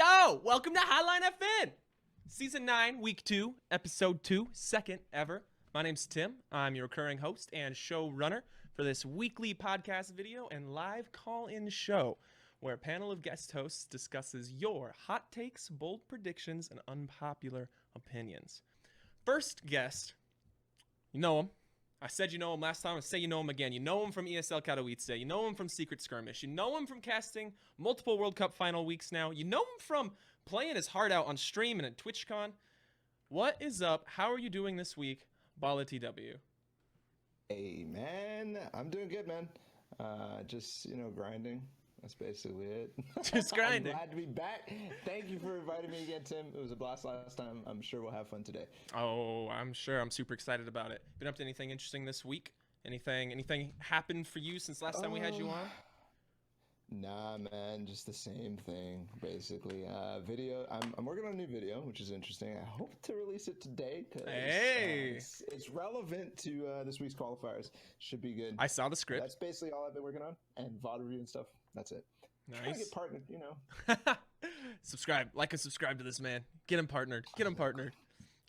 Yo, welcome to Hotline FN, Season 9, Week 2, Episode 2, second ever. My name's Tim. I'm your recurring host and showrunner for this weekly podcast video and live call-in show where a panel of guest hosts discusses your hot takes, bold predictions, and unpopular opinions. First guest, you know him. I said you know him last time. I say you know him again. You know him from ESEA-like. You know him from Secret Skirmish. You know him from casting multiple World Cup final weeks now. You know him from playing his heart out on stream and at TwitchCon. What is up? How are you doing this week, BallaTW? Hey, man. I'm doing good, man. Just, grinding. That's basically it. Just grinding. I'm glad to be back. Thank you for inviting me again, Tim. It was a blast last time. I'm sure we'll have fun today. Oh, I'm sure. I'm super excited about it. Been up to anything interesting this week? Anything happened for you since last time we had you on? Nah, man. Just the same thing, basically. Video. I'm working on a new video, which is interesting. I hope to release it today because it's relevant to this week's qualifiers. Should be good. I saw the script. That's basically all I've been working on, and VOD review and stuff. That's it. Nice. Trying to get partnered, Subscribe, like and subscribe to this man. Get him partnered. All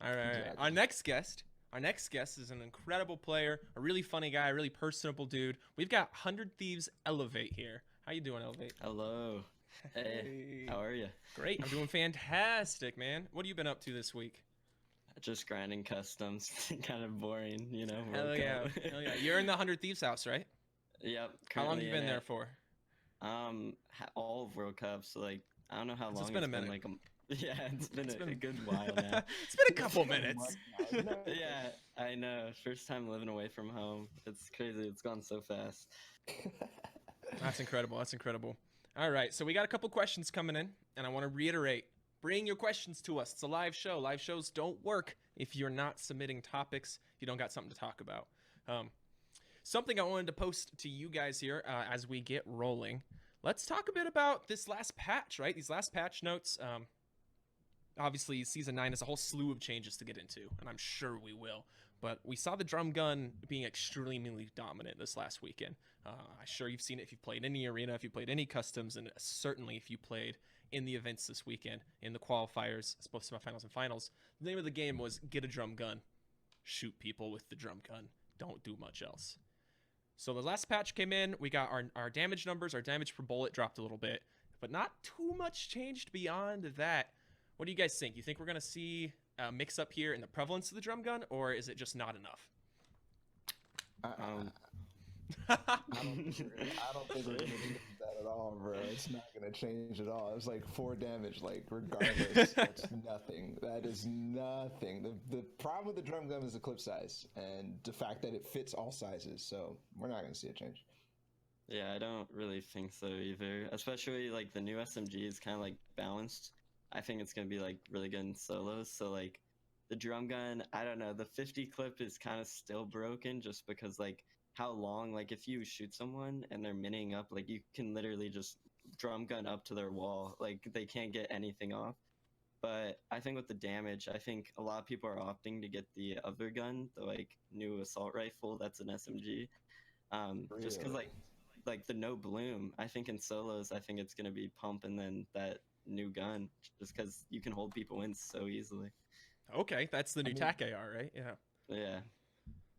right. Exactly. Our next guest is an incredible player, a really funny guy, a really personable dude. We've got 100 Thieves Elevate here. How you doing, Elevate? Hello. Hey, how are you? Great. I'm doing fantastic, man. What have you been up to this week? Just grinding customs. Kind of boring, Hell yeah. You're in the 100 Thieves house, right? Yep. How long have you been there for? All of World Cups. Like, I don't know how long it's been. A minute. Like, yeah, it's been a good while now. It's been a couple minutes. Yeah, I know. First time living away from home. It's crazy. It's gone so fast. That's incredible. All right, so we got a couple questions coming in, and I want to reiterate, bring your questions to us. It's a live show. Live shows don't work if you're not submitting topics, if you don't got something to talk about. Something I wanted to post to you guys here as we get rolling. Let's talk a bit about this last patch, right? These last patch notes. Obviously, Season 9 is a whole slew of changes to get into, and I'm sure we will. But we saw the Drumgun being extremely dominant this last weekend. I'm sure you've seen it if you've played any arena, if you played any customs, and certainly if you played in the events this weekend, in the qualifiers, both semifinals and finals. The name of the game was get a drum gun, shoot people with the drum gun, don't do much else. So the last patch came in, we got our damage numbers, our damage per bullet dropped a little bit, but not too much changed beyond that. What do you guys think? You think we're going to see a mix up here in the prevalence of the drum gun, or is it just not enough? I don't think we're gonna do that at all, bro. It's not gonna change at all. It's like 4 damage, like regardless. That's nothing. That is nothing. The problem with the drum gun is the clip size and the fact that it fits all sizes. So we're not gonna see a change. Yeah, I don't really think so either. Especially like the new SMG is kind of like balanced. I think it's gonna be like really good in solos. So like the drum gun, I don't know. The 50 clip is kind of still broken just because like how long, like if you shoot someone and they're minning up, like you can literally just drum gun up to their wall. Like they can't get anything off. But I think with the damage, I think a lot of people are opting to get the other gun, the like new assault rifle that's an SMG. Really? Just because like the no bloom, I think in solos, I think it's gonna be pump and then that new gun, just because you can hold people in so easily. Okay, that's the new TAC AR, right? Yeah.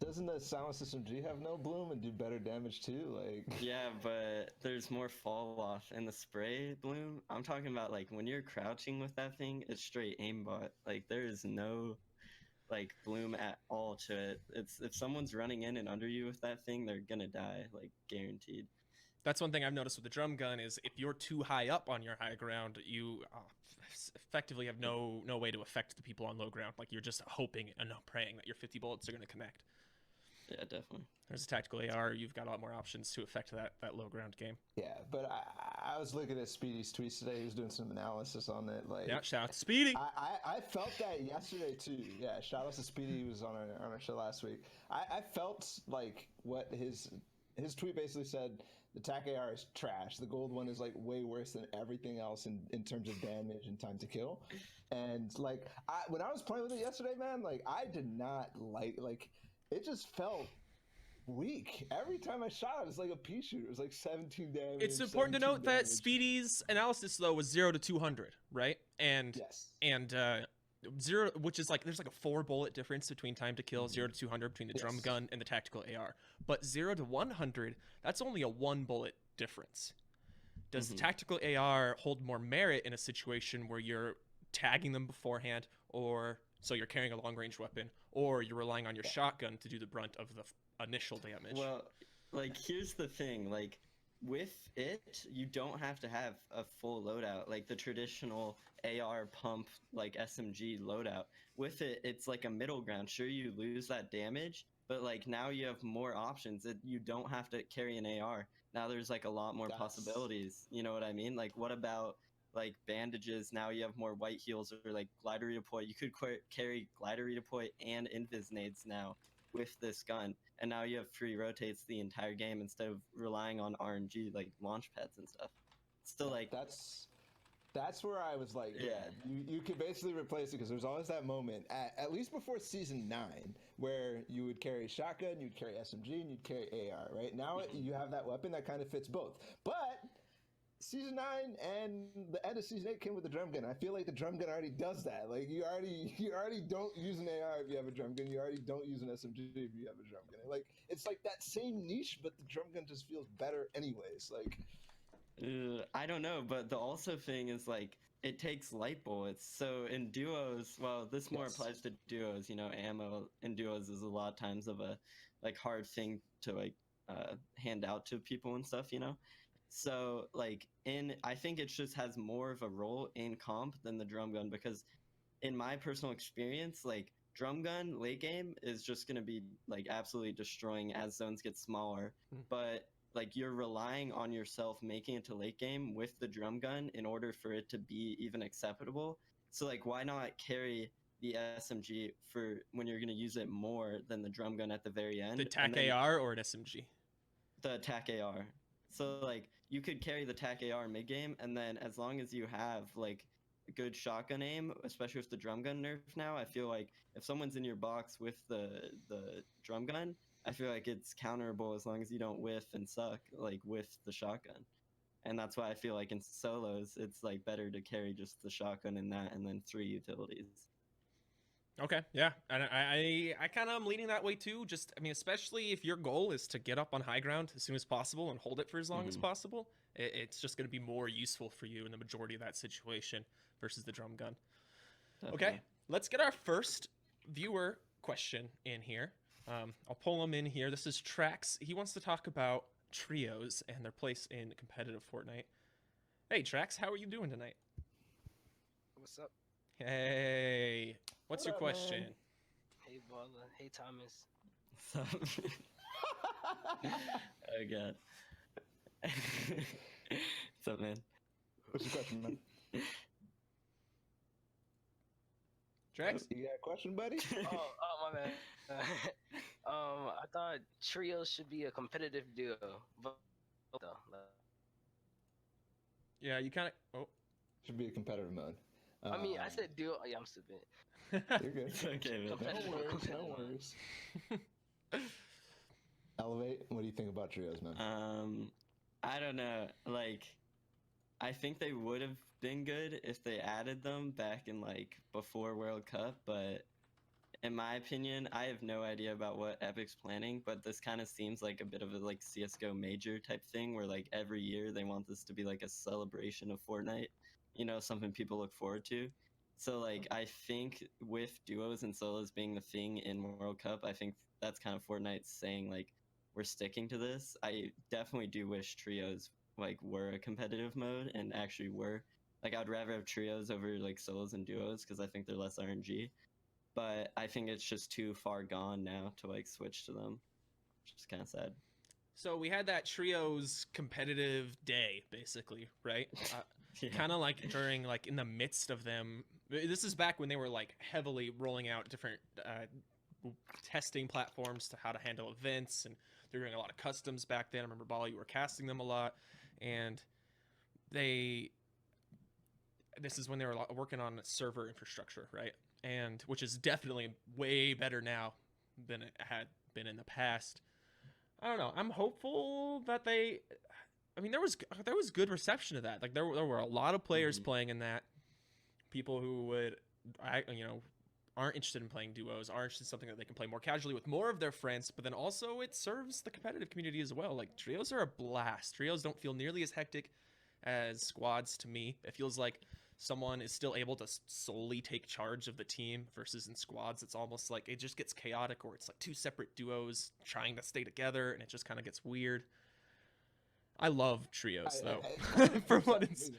Doesn't the Silent System G have no bloom and do better damage too? Like Yeah, but there's more fall off in the spray bloom. I'm talking about like when you're crouching with that thing, it's straight aimbot. Like there is no like bloom at all to it. It's if someone's running in and under you with that thing, they're gonna die, like guaranteed. That's one thing I've noticed with the drum gun is if you're too high up on your high ground, you effectively have no way to affect the people on low ground. Like you're just hoping and praying that your 50 bullets are going to connect. Yeah, definitely. There's a tactical AR. You've got a lot more options to affect that low ground game. yeah, but I was looking at Speedy's tweets today. He was doing some analysis on it. Like Yeah, shout out to Speedy. I felt that yesterday too. Yeah, shout out to Speedy. He was on our show last week. I felt like what his tweet basically said. The TAC AR is trash. The gold one is like way worse than everything else in terms of damage and time to kill. And like when I was playing with it yesterday, man, like I did not like it just felt weak. Every time I shot, it's like a pea shooter. It was like 17 damage. It's important to 17 note that damage. Speedy's analysis though was 0 to 200, right? And Yes. 0, which is like there's like a 4 bullet difference between time to kill, 0 to 200 between the drum Yes. gun and the tactical AR. But 0 to 100, that's only a 1 bullet difference. Does the tactical AR hold more merit in a situation where you're tagging them beforehand, or so you're carrying a long range weapon, or you're relying on your shotgun to do the brunt of the initial damage? Well, like here's the thing, like with it, you don't have to have a full loadout, like the traditional AR pump, like SMG loadout. With it, it's like a middle ground. Sure, you lose that damage, but like now you have more options. You don't have to carry an AR. Now there's like a lot more possibilities. You know what I mean? Like, what about like bandages? Now you have more white heals or like glider redeploy. You could carry glider redeploy and invis nades now with this gun, and now you have free rotates the entire game instead of relying on RNG like launch pads and stuff. Still, like that's where I was like, yeah, you could basically replace it because there's always that moment at least before season 9 where you would carry shotgun, you'd carry SMG, and you'd carry AR. Right now you have that weapon that kind of fits both, but season 9 and the end of season 8 came with the drum gun. I feel like the drum gun already does that. Like you already don't use an AR if you have a drum gun. You already don't use an SMG if you have a drum gun. Like it's like that same niche, but the drum gun just feels better anyways. Like I don't know, but the also thing is like it takes light bullets. So in duos, well, this more applies to duos. You know, ammo in duos is a lot of times of a like hard thing to like hand out to people and stuff. You know. So like I think it just has more of a role in comp than the drum gun, because in my personal experience, like drum gun late game is just going to be like absolutely destroying as zones get smaller. But like you're relying on yourself making it to late game with the drum gun in order for it to be even acceptable. So like why not carry the SMG for when you're going to use it more than the drum gun at the very end? The TAC AR or an SMG? The TAC AR. So like you could carry the TAC AR mid game, and then as long as you have like a good shotgun aim, especially with the drum gun nerf now, I feel like if someone's in your box with the drum gun, I feel like it's counterable as long as you don't whiff and suck like with the shotgun. And that's why I feel like in solos it's like better to carry just the shotgun in that and then 3 utilities. Okay, yeah, and I kind of am leaning that way too. Just, I mean, especially if your goal is to get up on high ground as soon as possible and hold it for as long as possible, it's just going to be more useful for you in the majority of that situation versus the drum gun. Definitely. Okay, let's get our first viewer question in here. I'll pull him in here. This is Trax. He wants to talk about trios and their place in competitive Fortnite. Hey, Trax, how are you doing tonight? What's up? Hey, what's your question? Man? Hey, Balla. Hey, Thomas. What's up? Oh, God. What's up, man? what's your question, man? Drax? You got a question, buddy? oh, my bad. I thought trios should be a competitive duo, but yeah, you kind of. Oh, should be a competitive mode. I mean, I said duo. Yeah, I'm stupid. You're good. It's okay, man. No worries. Elevate. What do you think about trios, man? I don't know. Like, I think they would have been good if they added them back in like before World Cup, but in my opinion, I have no idea about what Epic's planning, but this kind of seems like a bit of a like CSGO major type thing where like every year they want this to be like a celebration of Fortnite, you know, something people look forward to. So like I think with duos and solos being the thing in World Cup, I think that's kind of Fortnite saying like we're sticking to this. I definitely do wish trios like were a competitive mode and actually were. Like I'd rather have trios over like solos and duos because I think they're less RNG. But I think it's just too far gone now to like switch to them, which is kind of sad. So we had that trios competitive day, basically, right? Yeah. Kind of like during, like in the midst of them. This is back when they were like heavily rolling out different testing platforms to how to handle events, and they were doing a lot of customs back then. I remember, Balla, you were casting them a lot, and this is when they were working on server infrastructure, right? And which is definitely way better now than it had been in the past. I don't know. I'm hopeful that they. I mean, there was good reception to that. Like there were a lot of players playing in that. People who would, aren't interested in playing duos, are interested in something that they can play more casually with more of their friends. But then also it serves the competitive community as well. Like trios are a blast. Trios don't feel nearly as hectic as squads to me. It feels like someone is still able to solely take charge of the team versus in squads it's almost like it just gets chaotic, or it's like two separate duos trying to stay together and it just kind of gets weird. I love trios though. For what it's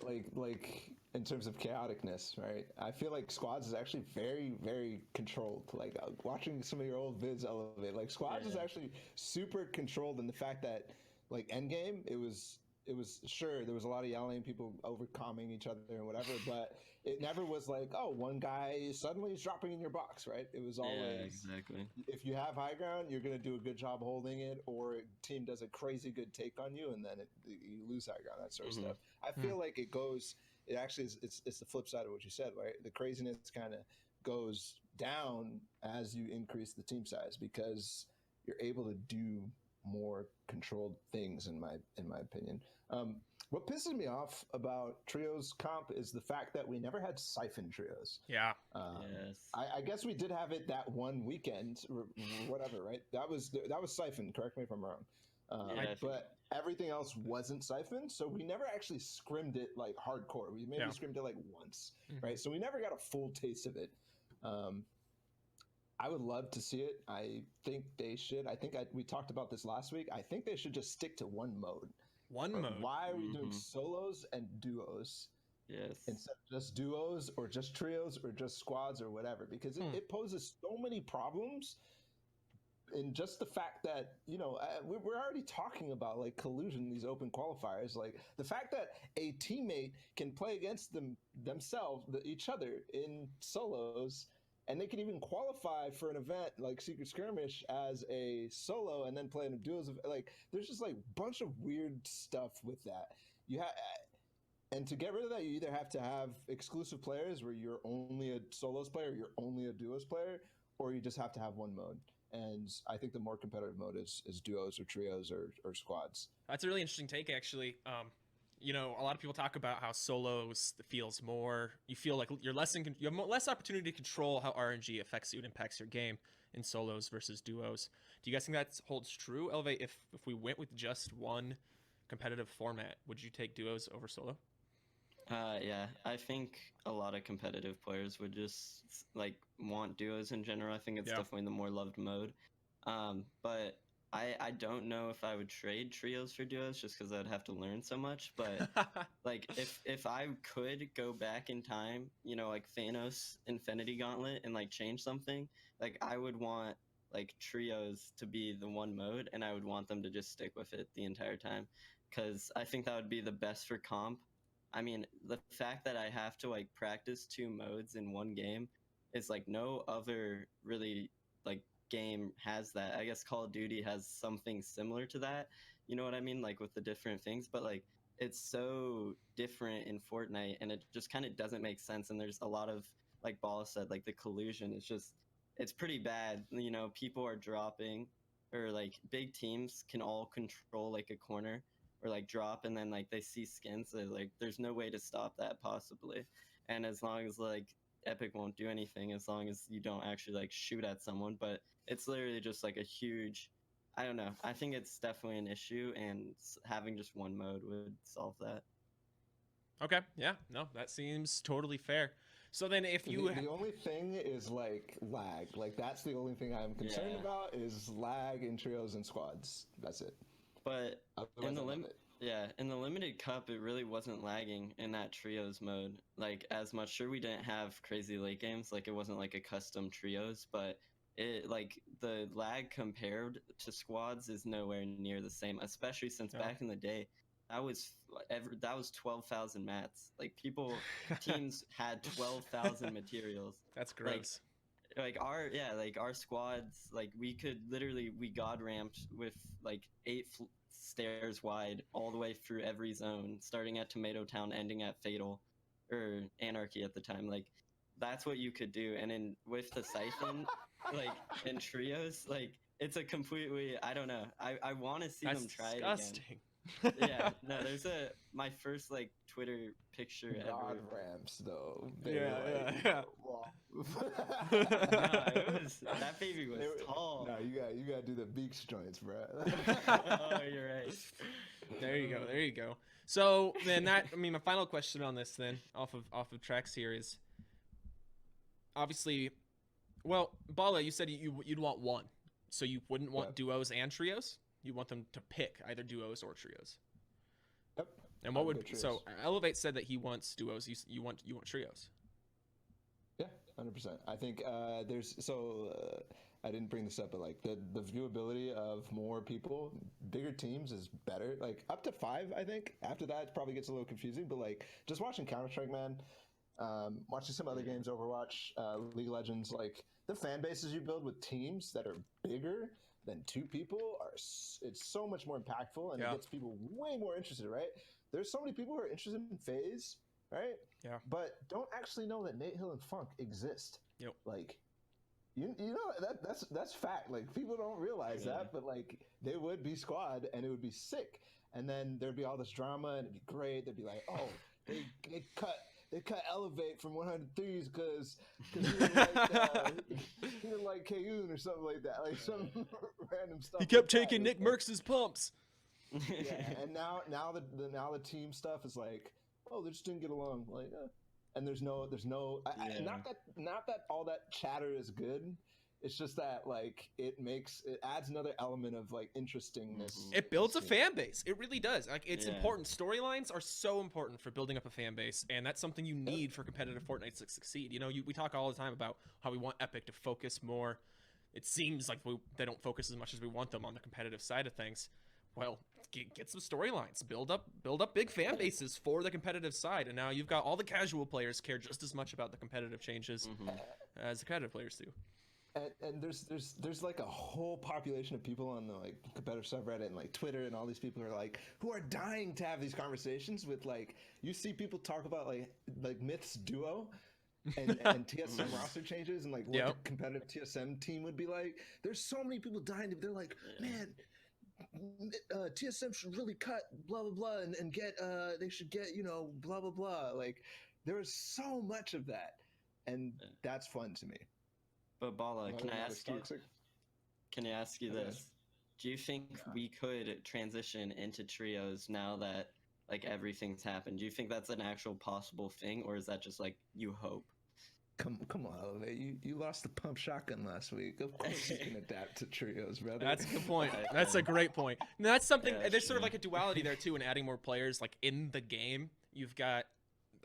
like in terms of chaoticness, right? I feel like squads is actually very, very controlled. Like watching some of your old vids elevate, like squads is actually super controlled in the fact that like endgame it was sure there was a lot of yelling, people overcoming each other and whatever, but it never was like, oh, one guy suddenly is dropping in your box, right? It was always exactly. If you have high ground, you're going to do a good job holding it, or team does a crazy good take on you, and then you lose high ground, that sort of stuff. I feel like it actually is, it's the flip side of what you said, right? The craziness kind of goes down as you increase the team size because you're able to do more controlled things, in my opinion. What pisses me off about trios comp is the fact that we never had siphon trios. Yeah. Yes. I guess we did have it that one weekend, or whatever, right? That was siphon. Correct me if I'm wrong. But everything else wasn't siphon, so we never actually scrimmed it like hardcore. We maybe scrimmed it like once, right? So we never got a full taste of it. I would love to see it. I think they should. We talked about this last week. I think they should just stick to one mode. One mode. Why are we doing solos and duos? Yes. Instead of just duos or just trios or just squads or whatever, because it poses so many problems. And just the fact that, we're already talking about like collusion, these open qualifiers, like the fact that a teammate can play against each other in solos, and they can even qualify for an event like Secret Skirmish as a solo and then play in a duos. Like, there's just like a bunch of weird stuff with that. And to get rid of that, you either have to have exclusive players where you're only a solos player, you're only a duos player, or you just have to have one mode. And I think the more competitive mode is duos or trios or squads. That's a really interesting take, actually. A lot of people talk about how solos feels more. You feel like you have less opportunity to control how RNG affects you and impacts your game in solos versus duos. Do you guys think that holds true? Elevate, if we went with just one competitive format, would you take duos over solo? Yeah, I think a lot of competitive players would just like want duos in general. I think it's definitely the more loved mode. But I don't know if I would trade trios for duos just because I'd have to learn so much. But like if I could go back in time, like Thanos Infinity Gauntlet and like change something, like I would want like trios to be the one mode, and I would want them to just stick with it the entire time, because I think that would be the best for comp. I mean, the fact that I have to like practice two modes in one game is like no other really like game has that. I guess Call of Duty has something similar to that. You know what I mean? Like with the different things, but like it's so different in Fortnite, and it just kind of doesn't make sense. And there's a lot of, like Balla said, like the collusion is just, it's pretty bad. People are dropping, or like big teams can all control like a corner or like drop, and then like they see skins, so like there's no way to stop that possibly. And as long as like Epic won't do anything, as long as you don't actually like shoot at someone, but it's literally just like a huge, I don't know, I think it's definitely an issue, and having just one mode would solve that. Okay, yeah, no, that seems totally fair. So then if you the only thing is like lag, like that's the only thing I'm concerned about is lag in trios and squads. That's it. But in the limited cup, it really wasn't lagging in that trios mode like as much. Sure, we didn't have crazy late games, like it wasn't like a custom trios, but it like the lag compared to squads is nowhere near the same, especially since back in the day that was 12,000 mats. Like teams had 12,000 materials. That's gross. Like our squads, like we god ramped with like 8 stairs wide all the way through every zone, starting at Tomato Town, ending at Fatal or Anarchy at the time. Like that's what you could do. And with the siphon, like in trios, like it's a completely, I don't know. I want to see That's them try it again. disgusting. Yeah, no, there's my first like Twitter picture God ever. ramps though. They Yeah, were like, yeah. No, it was that baby was tall. No, you gotta do the beaks joints, bro. Oh, you're right. There you go. There you go. So then my final question on this then, off of tracks here is, obviously, well, Bala, you said you'd want one, so you wouldn't want Yeah. duos and trios. You want them to pick either duos or trios. Yep. And what I'd would go trios. so Elevate said that he wants duos. You want trios. Yeah, 100%. I think I didn't bring this up, but like the viewability of more people, bigger teams is better. Like up to 5, I think. After that, it probably gets a little confusing. But like just watching Counter-Strike, man, watching some other games, Overwatch, League of Legends, like the fan bases you build with teams that are bigger than 2 people it's so much more impactful, and Yeah. it gets people way more interested, right? There's so many people who are interested in FaZe, right? Yeah. But don't actually know that Nate Hill and Funk exist. Yep. Like, you know that's fact. Like people don't realize Yeah. that, but like they would be squad and it would be sick. And then there'd be all this drama and it'd be great. They'd be like, oh, they cut Elevate from 103s because he didn't like Kayun or something like that, like some random stuff. He kept like that. taking Nick It's like- Merckx's pumps. yeah, and now the team stuff is like, oh, they just didn't get along, like, and there's no, Yeah. not that all that chatter is good. It's just that like it adds another element of like interestingness. Mhm. It builds a to- fan base. It really does. Like it's Yeah. important. Storylines are so important for building up a fan base, and that's something you need for competitive Fortnite to succeed. You know, we talk all the time about how we want Epic to focus more. It seems like they don't focus as much as we want them on the competitive side of things. Well, get some storylines, build up big fan bases for the competitive side, and now you've got all the casual players care just as much about the competitive changes Mhm. as the competitive players do. And there's like a whole population of people on the like competitive subreddit and like Twitter, and all these people are like who are dying to have these conversations with, like, you see people talk about like Myth's duo and TSM roster changes and like what Yep. the competitive TSM team would be like. There's so many people dying to, they're like, Yeah. man, TSM should really cut blah blah blah and get they should get blah blah blah. Like there is so much of that, and Yeah. that's fun to me. But Bala, Whether can or I not it's ask you? toxic. Can I ask you Okay. this? Do you think we could transition into trios now that like everything's happened? Do you think that's an actual possible thing, or is that just like you hope? Come on, Elevate. You lost the pump shotgun last week. Of course you can adapt to trios, brother. That's a good point. That's a great point. And that's something. Yeah, There's sort of true. like a duality there too in adding more players. Like in the game, you've got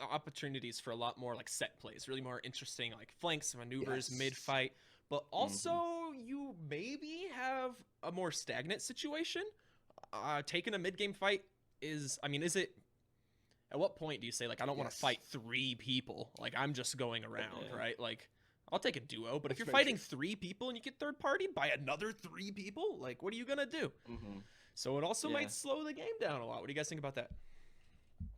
opportunities for a lot more like set plays, really more interesting like flanks, maneuvers, Yes. mid fight. But also, you maybe have a more stagnant situation. Taking a mid game fight is it? At what point do you say like I don't want to Yes. fight 3 people? Like I'm just going around, Yeah. right? Like I'll take a duo, but if That's you're very fighting true. 3 people and you get third party by another 3 people, like what are you gonna do? Mm-hmm. So it also Yeah. might slow the game down a lot. What do you guys think about that?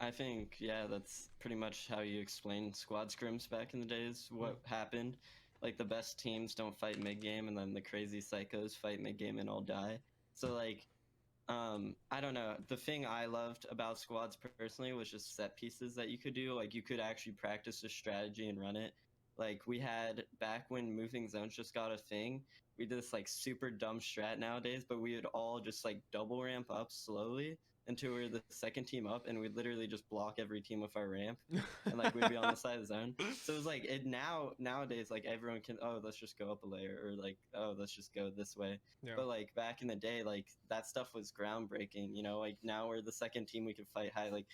I think, yeah, that's pretty much how you explained squad scrims back in the days. What happened? Like the best teams don't fight mid game, and then the crazy psychos fight mid game and all die. So like, I don't know. The thing I loved about squads personally was just set pieces that you could do. Like you could actually practice a strategy and run it. Like we had back when moving zones just got a thing. We did this like super dumb strat nowadays, but we would all just like double ramp up slowly until we were the second team up, and we'd literally just block every team with our ramp, and like we'd be on the side of the zone. So it was like nowadays like everyone can, oh, let's just go up a layer, or like, oh, let's just go this way. Yeah. But like back in the day, like that stuff was groundbreaking. Like now we're the second team, we could fight high. Like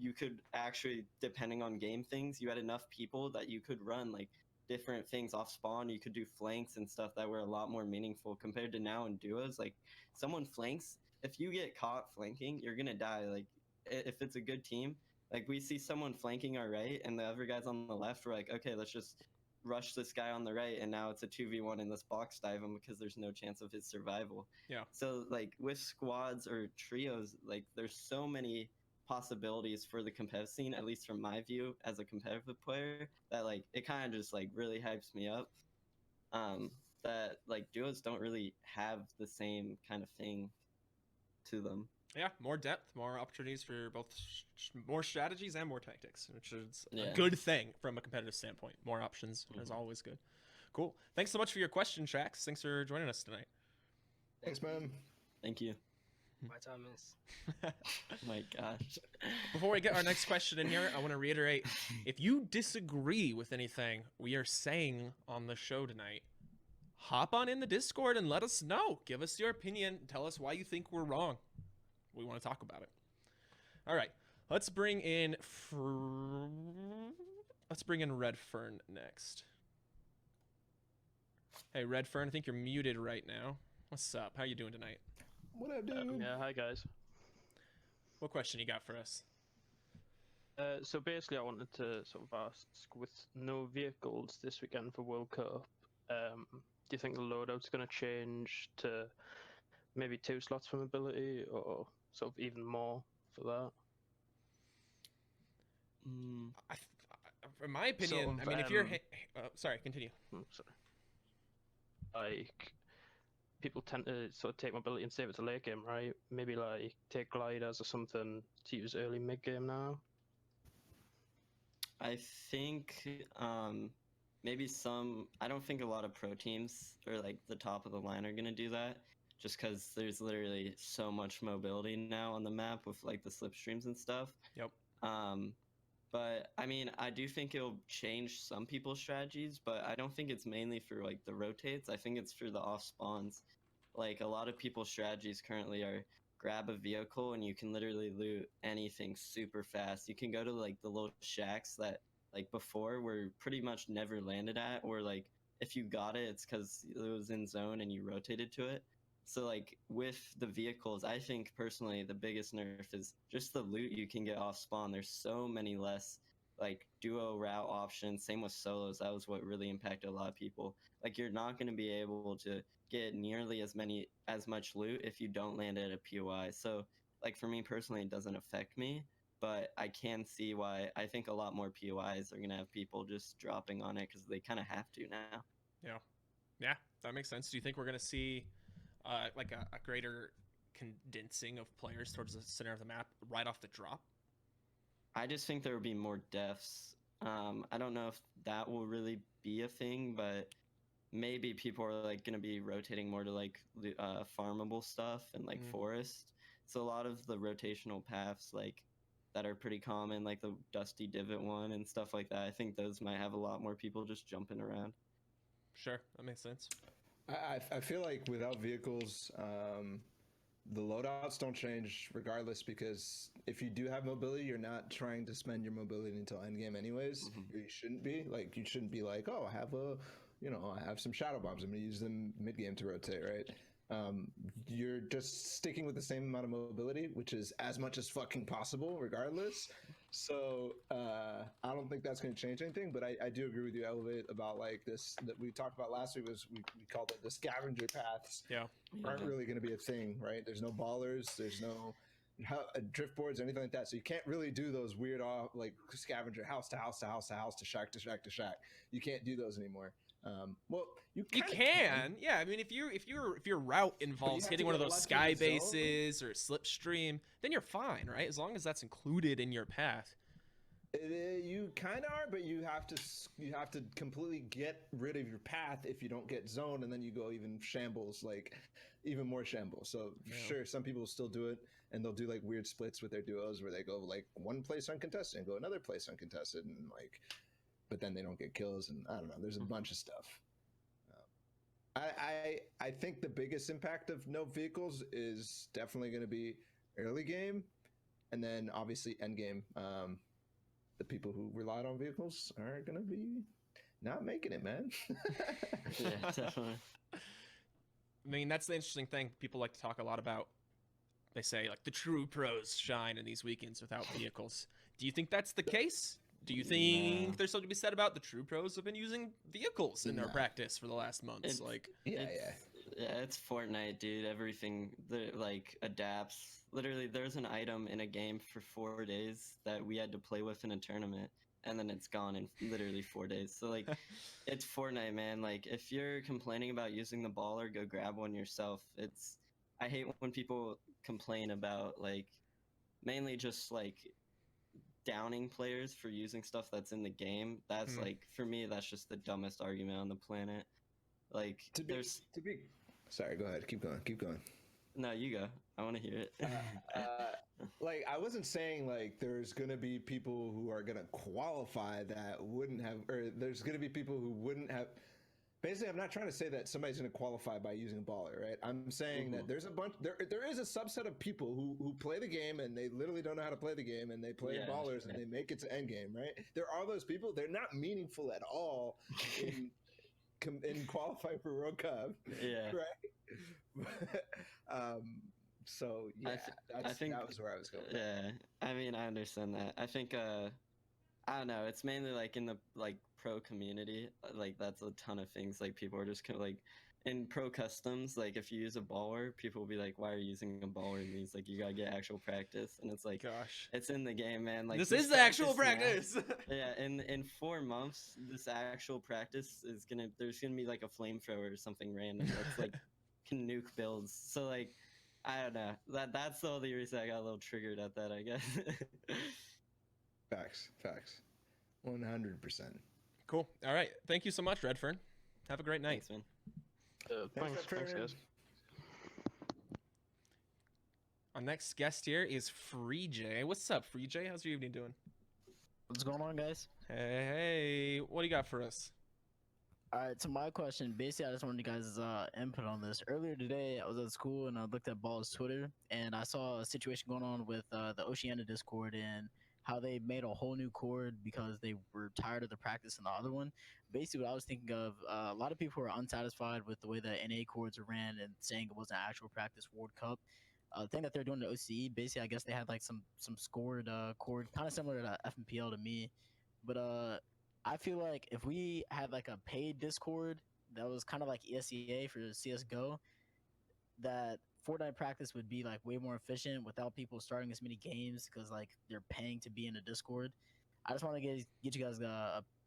you could actually, depending on game things, you had enough people that you could run like different things off spawn. You could do flanks and stuff that were a lot more meaningful compared to now in duos. Like someone flanks, if you get caught flanking, you're gonna die. Like if it's a good team, like we see someone flanking our right and the other guys on the left, we're like, okay, let's just rush this guy on the right, and now it's a 2v1 and let's box dive him because there's no chance of his survival. Yeah. So like with squads or trios, like there's so many possibilities for the competitive scene, at least from my view as a competitive player, that like it kind of just like really hypes me up. that like duos don't really have the same kind of thing to them. Yeah, more depth, more opportunities for both more strategies and more tactics, which is a Yeah. good thing from a competitive standpoint. More options is Mhm. always good. Cool. Thanks so much for your question, Shax. Thanks for joining us tonight. Thanks, man. Thank you. My time is. Oh my gosh. Before we get our next question in here, I want to reiterate, if you disagree with anything we are saying on the show tonight, hop on in the Discord and let us know. Give us your opinion. Tell us why you think we're wrong. We want to talk about it. All right, let's bring in Redfern next. Hey, Redfern, I think you're muted right now. What's up? How you doing tonight? What up, dude? Yeah, hi guys. What question you got for us? So basically, I wanted to sort of ask, with no vehicles this weekend for World Cup, do you think the loadout's going to change to maybe 2 slots for mobility, or sort of even more for that? In my opinion, Sort of, I mean, if you're... sorry, continue. Sorry. Like, people tend to sort of take mobility and save it to late game, right? Maybe like take gliders or something to use early mid game now. I think maybe I don't think a lot of pro teams or like the top of the line are gonna do that, just because there's literally so much mobility now on the map with like the slipstreams and stuff. Yep. But I mean, I do think it'll change some people's strategies, but I don't think it's mainly for like the rotates. I think it's for the off spawns. Like a lot of people's strategies currently are grab a vehicle and you can literally loot anything super fast. You can go to like the little shacks that like before were pretty much never landed at, or like if you got it, it's because it was in zone and you rotated to it. So like with the vehicles, I think personally the biggest nerf is just the loot you can get off spawn. There's so many less like duo route options. Same with solos. That was what really impacted a lot of people. Like you're not going to be able to get nearly as much loot if you don't land at a POI. So like for me personally, it doesn't affect me, but I can see why I think a lot more POIs are going to have people just dropping on it because they kind of have to now. Yeah, that makes sense. Do you think we're going to see like a greater condensing of players towards the center of the map right off the drop? I just think there will be more deaths. I don't know if that will really be a thing, but maybe people are like going to be rotating more to like farmable stuff and like forest. So a lot of the rotational paths like that are pretty common, like the Dusty Divot one and stuff like that, I think those might have a lot more people just jumping around. Sure, that makes sense. I feel like without vehicles, the loadouts don't change regardless, because if you do have mobility, you're not trying to spend your mobility until endgame anyways. You shouldn't be. Like, you shouldn't be like, oh, I have some shadow bombs, I'm gonna use them mid game to rotate, right? You're just sticking with the same amount of mobility, which is as much as fucking possible regardless. So I don't think that's going to change anything, but I do agree with you, Elevate, about like this that we talked about last week. Was we called it the scavenger paths. Yeah, aren't really going to be a thing, right? There's no ballers, there's no drift boards or anything like that, so you can't really do those weird like scavenger house to house to house to house to shack to shack to shack. You can't do those anymore. Well, you can. Yeah, I mean, if your route involves hitting one of those sky bases or slipstream, then you're fine, right? As long as that's included in your path. You kind of are, but you have to completely get rid of your path if you don't get zoned, and then you go even shambles, like even more shambles. So sure, some people will still do it, and they'll do like weird splits with their duos where they go like one place uncontested and go another place uncontested, and like, but then they don't get kills, and I don't know. There's a bunch of stuff. I think the biggest impact of no vehicles is definitely going to be early game, and then obviously end game. The people who relied on vehicles are going to be not making it, man. Yeah, definitely. I mean, that's the interesting thing. People like to talk a lot about. They say like the true pros shine in these weekends without vehicles. Do you think that's the case? Do you think there's something to be said about the true pros have been using vehicles in their practice for the last months? It's Fortnite, dude. Everything like adapts. Literally, there's an item in a game for 4 days that we had to play with in a tournament, and then it's gone in literally 4 days. So like, it's Fortnite, man. Like, if you're complaining about using the baller, go grab one yourself. I hate when people complain about like, mainly just like downing players for using stuff that's in the game. That's like, for me, that's just the dumbest argument on the planet. Like, Sorry, go ahead. Keep going. No, you go. I want to hear it. Like, I wasn't saying like there's gonna be people who are gonna qualify that wouldn't have, or there's gonna be people who wouldn't have. Basically, I'm not trying to say that somebody's gonna qualify by using a baller, right? I'm saying that there's a bunch. There is a subset of people who play the game and they literally don't know how to play the game, and they play ballers and they make it to end game, right? There are those people. They're not meaningful at all in qualifying for World Cup, right? So yeah, I think that was where I was going. Yeah, I mean, I understand that. I think I don't know. It's mainly like in the like pro community. Like, that's a ton of things. Like, people are just kind of like in pro customs. Like, if you use a baller, people will be like, "Why are you using a baller?" And he's like, "You gotta get actual practice." And it's like, gosh, it's in the game, man. Like, this is the actual practice. Yeah, in 4 months, this actual practice is there's gonna be like a flamethrower or something random that's like can nuke builds. So like, I don't know. That's the only reason I got a little triggered at that, I guess. Facts. 100%. Cool. All right. Thank you so much, Redfern. Have a great night. Thanks, man. Thanks, guys. Our next guest here is Free J. What's up, Free J? How's your evening doing? What's going on, guys? Hey, what do you got for us? All right, so my question, basically, I just wanted you guys' input on this. Earlier today, I was at school and I looked at Ball's Twitter, and I saw a situation going on with the Oceania Discord and how they made a whole new chord because they were tired of the practice in the other one. Basically, what I was thinking of, a lot of people were unsatisfied with the way the NA chords were ran and saying it wasn't actual practice World Cup. The thing that they're doing to OCE, basically, I guess they had like some scored chord, kind of similar to FMPL to me, but I feel like if we had like a paid Discord that was kind of like ESEA for CSGO, that Fortnite practice would be like way more efficient without people starting as many games because like they're paying to be in a Discord. I just want to get you guys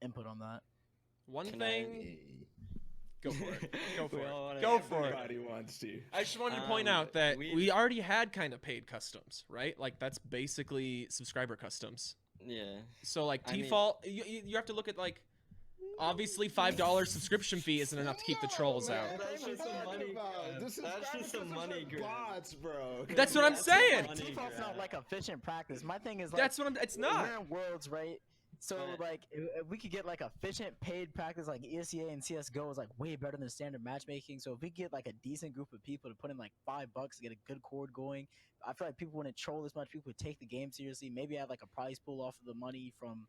input on that. One thing. Go for it. Go for it. Go for it. Everybody wants to. I just wanted to point out that we already had kind of paid customs, right? Like, that's basically subscriber customs. Yeah. So like default, you have to look at like, obviously $5 subscription fee isn't enough to keep the trolls out. That's just some money. That's just some money grab. Bots, bro. That's what I'm saying. Default's not like efficient practice. My thing is like, that's what it's not. We're in Worlds, right? So like, if we could get like efficient paid practice, like ESEA and CS:GO is like way better than standard matchmaking. So if we get like a decent group of people to put in like $5 to get a good chord going, I feel like people wouldn't troll as much. People would take the game seriously. Maybe have like a prize pool off of the money from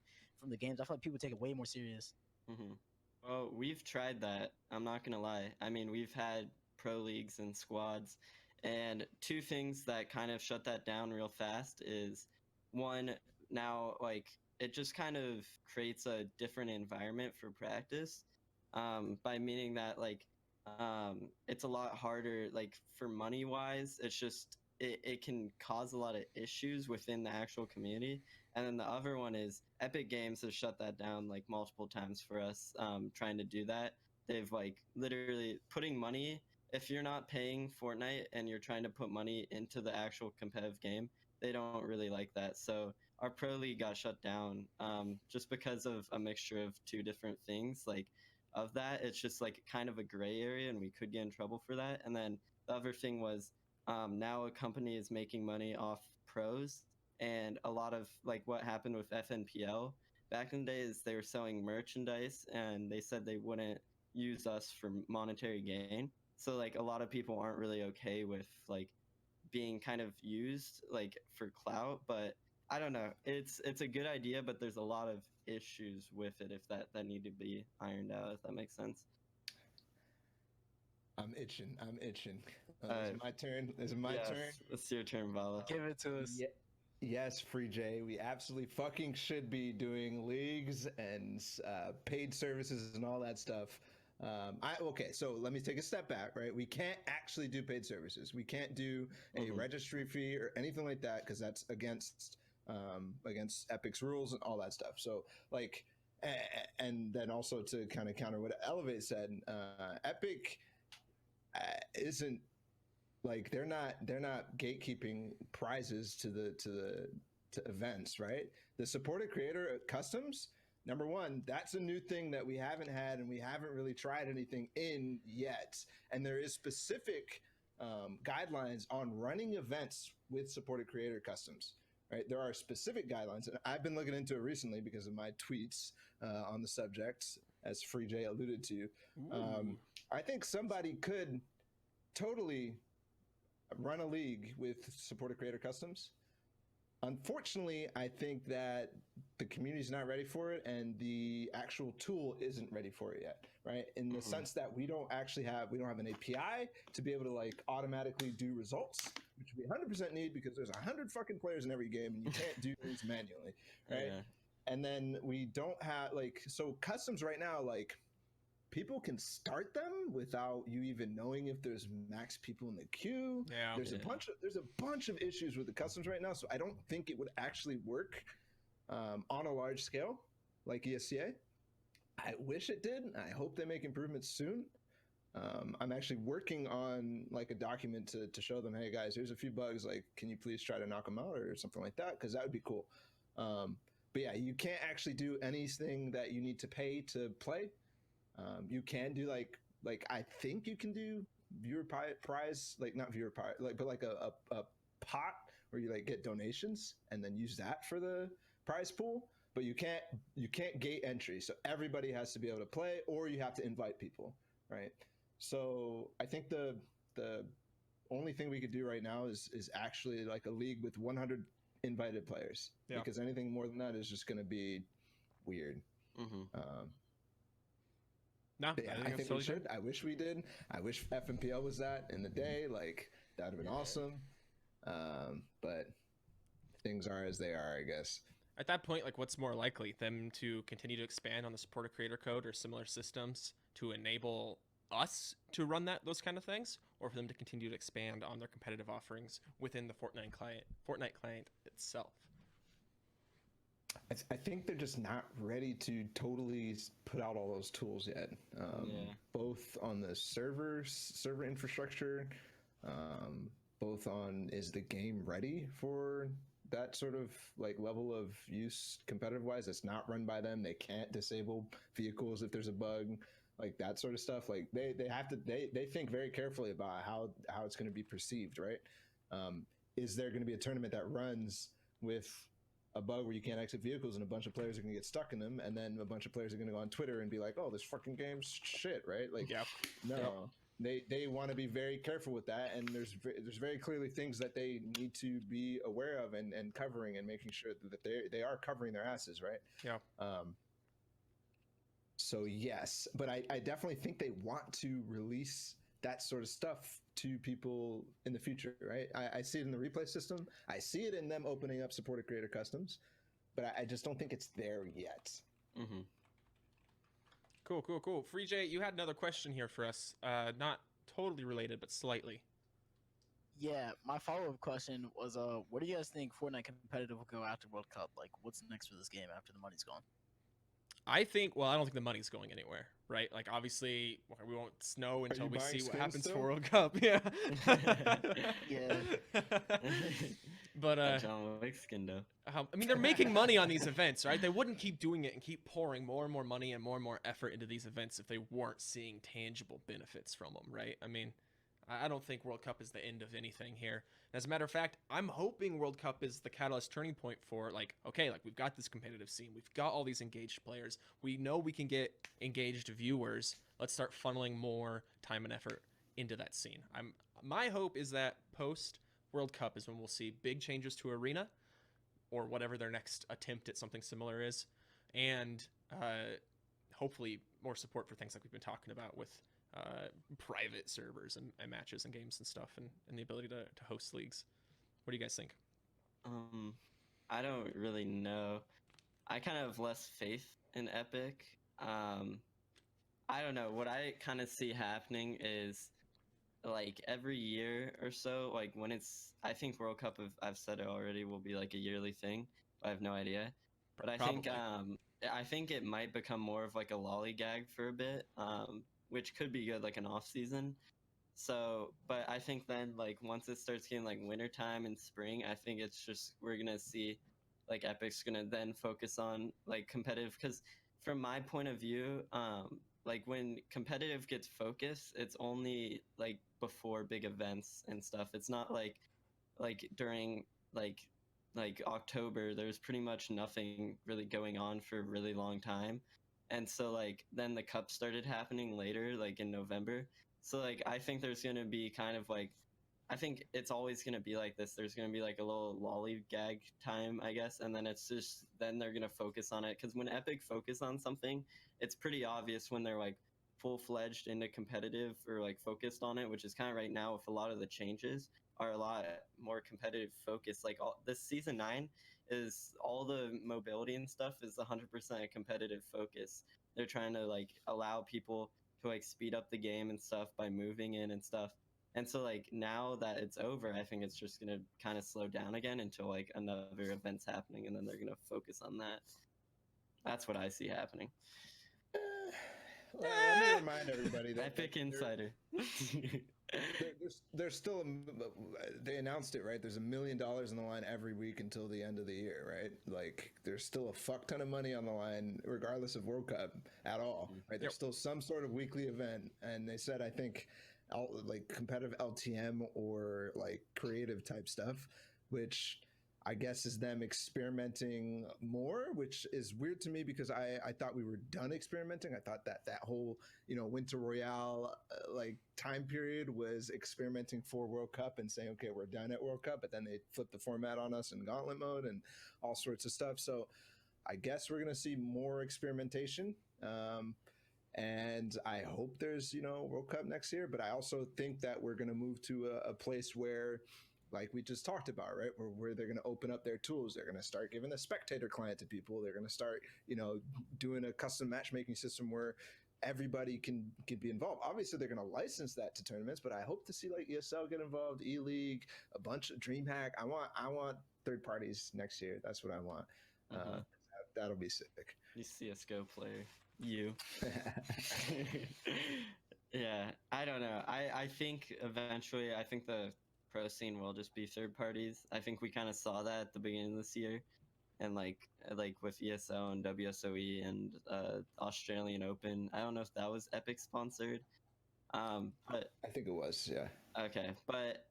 the games. I feel like people would take it way more serious. Mm-hmm. Well, we've tried that. I'm not gonna lie. I mean, we've had pro leagues and squads, and two things that kind of shut that down real fast is, one, now like it just kind of creates a different environment for practice, by meaning that like it's a lot harder, like for money wise. It's just it can cause a lot of issues within the actual community. And then the other one is Epic Games has shut that down like multiple times for us, trying to do that. They've like literally putting money, if you're not paying Fortnite and you're trying to put money into the actual competitive game, they don't really like that. So our pro league got shut down, just because of a mixture of two different things. Like of that, it's just like kind of a gray area and we could get in trouble for that. And then the other thing was, now a company is making money off pros. And a lot of like what happened with FNPL back in the days, they were selling merchandise and they said they wouldn't use us for monetary gain. So like a lot of people aren't really okay with like being kind of used like for clout. But I don't know, it's a good idea, but there's a lot of issues with it if that need to be ironed out, if that makes sense. I'm itching. Is it my turn? Is it my turn? It's your turn, Balla. Give it to us. Yeah. Yes, Free J. We absolutely fucking should be doing leagues and paid services and all that stuff. Okay, so let me take a step back, right? We can't actually do paid services. We can't do a registry fee or anything like that because that's against against Epic's rules and all that stuff. So like, and then also to kind of counter what Elevate said, Epic isn't like they're not gatekeeping prizes to events, right? The supported creator customs, number one, that's a new thing that we haven't had and we haven't really tried anything in yet. And there is specific guidelines on running events with supported creator customs, right? There are specific guidelines, and I've been looking into it recently because of my tweets on the subject, as Free J alluded to. I think somebody could totally run a league with supported creator customs. Unfortunately, I think that the community's not ready for it, and the actual tool isn't ready for it yet, right? In the sense that we don't have an API to be able to like automatically do results, which we 100% need because there's 100 fucking players in every game, and you can't do things manually, right? Yeah. And then we don't have so customs right now, like people can start them without you even knowing if there's max people in the queue. Yeah. There's a bunch of issues with the customs right now, so I don't think it would actually work on a large scale like ESEA. I wish it did. I hope they make improvements soon. I'm actually working on like a document to show them, hey guys, here's a few bugs. Like, can you please try to knock them out or something like that? Because that would be cool. But yeah, you can't actually do anything that you need to pay to play. You can do like I think you can do viewer prize, like not viewer prize, but like a pot where you like get donations and then use that for the prize pool. But you can't gate entry, so everybody has to be able to play, or you have to invite people, right? So I think the only thing we could do right now is actually like a league with 100 invited players, because anything more than that is just going to be weird. No, yeah, I think we should. I wish we did. I wish FMPL was that in the day. Like that would have been awesome. But things are as they are, I guess. At that point, like, what's more likely, them to continue to expand on the supported creator code or similar systems to enable us to run those kind of things, or for them to continue to expand on their competitive offerings within the Fortnite client itself? I think they're just not ready to totally put out all those tools yet. Both on the server infrastructure, both on is the game ready for that sort of like level of use competitive wise. It's not run by them. They can't disable vehicles if there's a bug, like that sort of stuff. Like they think very carefully about how it's going to be perceived, right? Is there going to be a tournament that runs with a bug where you can't exit vehicles and a bunch of players are going to get stuck in them, and then a bunch of players are going to go on Twitter and be like, oh, this fucking game's shit, right? Like, no. They want to be very careful with that, and there's very clearly things that they need to be aware of and covering, and making sure that they are covering their asses, right? So yes, but I definitely think they want to release that sort of stuff to people in the future, right? I see it in the replay system. I see it in them opening up supported creator customs, but I just don't think it's there yet. Cool. Free J, you had another question here for us. Not totally related, but slightly. Yeah, my follow-up question was, where do you guys think Fortnite competitive will go after World Cup? Like, what's next for this game after the money's gone? I don't think the money's going anywhere, right? Like, obviously, we won't know until we see what happens for World Cup. Yeah. But John Wick skin though. I mean, they're making money on these events, right? They wouldn't keep doing it and keep pouring more and more money and more effort into these events if they weren't seeing tangible benefits from them, right? I mean, I don't think World Cup is the end of anything here. As a matter of fact, I'm hoping World Cup is the catalyst turning point for, like, okay, like, we've got this competitive scene. We've got all these engaged players. We know we can get engaged viewers. Let's start funneling more time and effort into that scene. My hope is that post World Cup is when we'll see big changes to Arena, or whatever their next attempt at something similar is, and hopefully more support for things like we've been talking about with private servers and matches and games and stuff, and the ability to host leagues. What do you guys think? I don't really know. I kind of have less faith in Epic. I don't know. What I kind of see happening is like every year or so, like when it's, I think World Cup, I've said it already, will be like a yearly thing. I have no idea, but Probably. I think it might become more of like a lollygag for a bit, which could be good, like an off season. So, but I think then like once it starts getting like wintertime and spring, I think it's just we're gonna see like Epic's gonna then focus on like competitive, because from my point of view, like when competitive gets focused, it's only like before big events and stuff. It's not like during like October, there's pretty much nothing really going on for a really long time. And so like then the cup started happening later, like in November. So like I think there's gonna be kind of like, I think it's always gonna be like this. There's gonna be like a little lollygag time, I guess, and then it's just then they're gonna focus on it. Because when Epic focus on something, it's pretty obvious when they're like full-fledged into competitive or like focused on it, which is kind of right now with a lot of the changes are a lot more competitive focused. Like all this season 9 is all the mobility and stuff is 100% a competitive focus. They're trying to like allow people to like speed up the game and stuff by moving in and stuff. And so like now that it's over, I think it's just gonna kind of slow down again until like another event's happening, and then they're gonna focus on that. That's what I see happening. Well, let me remind everybody that Epic Insider. there's still they announced it, right? There's $1 million on the line every week until the end of the year, right? Like there's still a fuck ton of money on the line regardless of World Cup at all, right? There's still some sort of weekly event, and they said I think like competitive LTM or like creative type stuff, which I guess is them experimenting more, which is weird to me because I thought we were done experimenting. I thought that whole, Winter Royale like time period was experimenting for World Cup and saying, okay, we're done at World Cup. But then they flipped the format on us in gauntlet mode and all sorts of stuff. So I guess we're going to see more experimentation. And I hope there's, World Cup next year. But I also think that we're going to move to a place where, like we just talked about, right? Where they're going to open up their tools. They're going to start giving a spectator client to people. They're going to start, doing a custom matchmaking system where everybody can be involved. Obviously, they're going to license that to tournaments, but I hope to see like ESL get involved, E-League, a bunch of DreamHack. I want third parties next year. That's what I want. That'll be sick. You CS:GO player, you. Yeah, I don't know. I think eventually, I think the pro scene will just be third parties. I think we kind of saw that at the beginning of this year, and like with ESL and WSOE and Australian Open. I don't know if that was Epic sponsored, but I think it was, yeah. Okay, but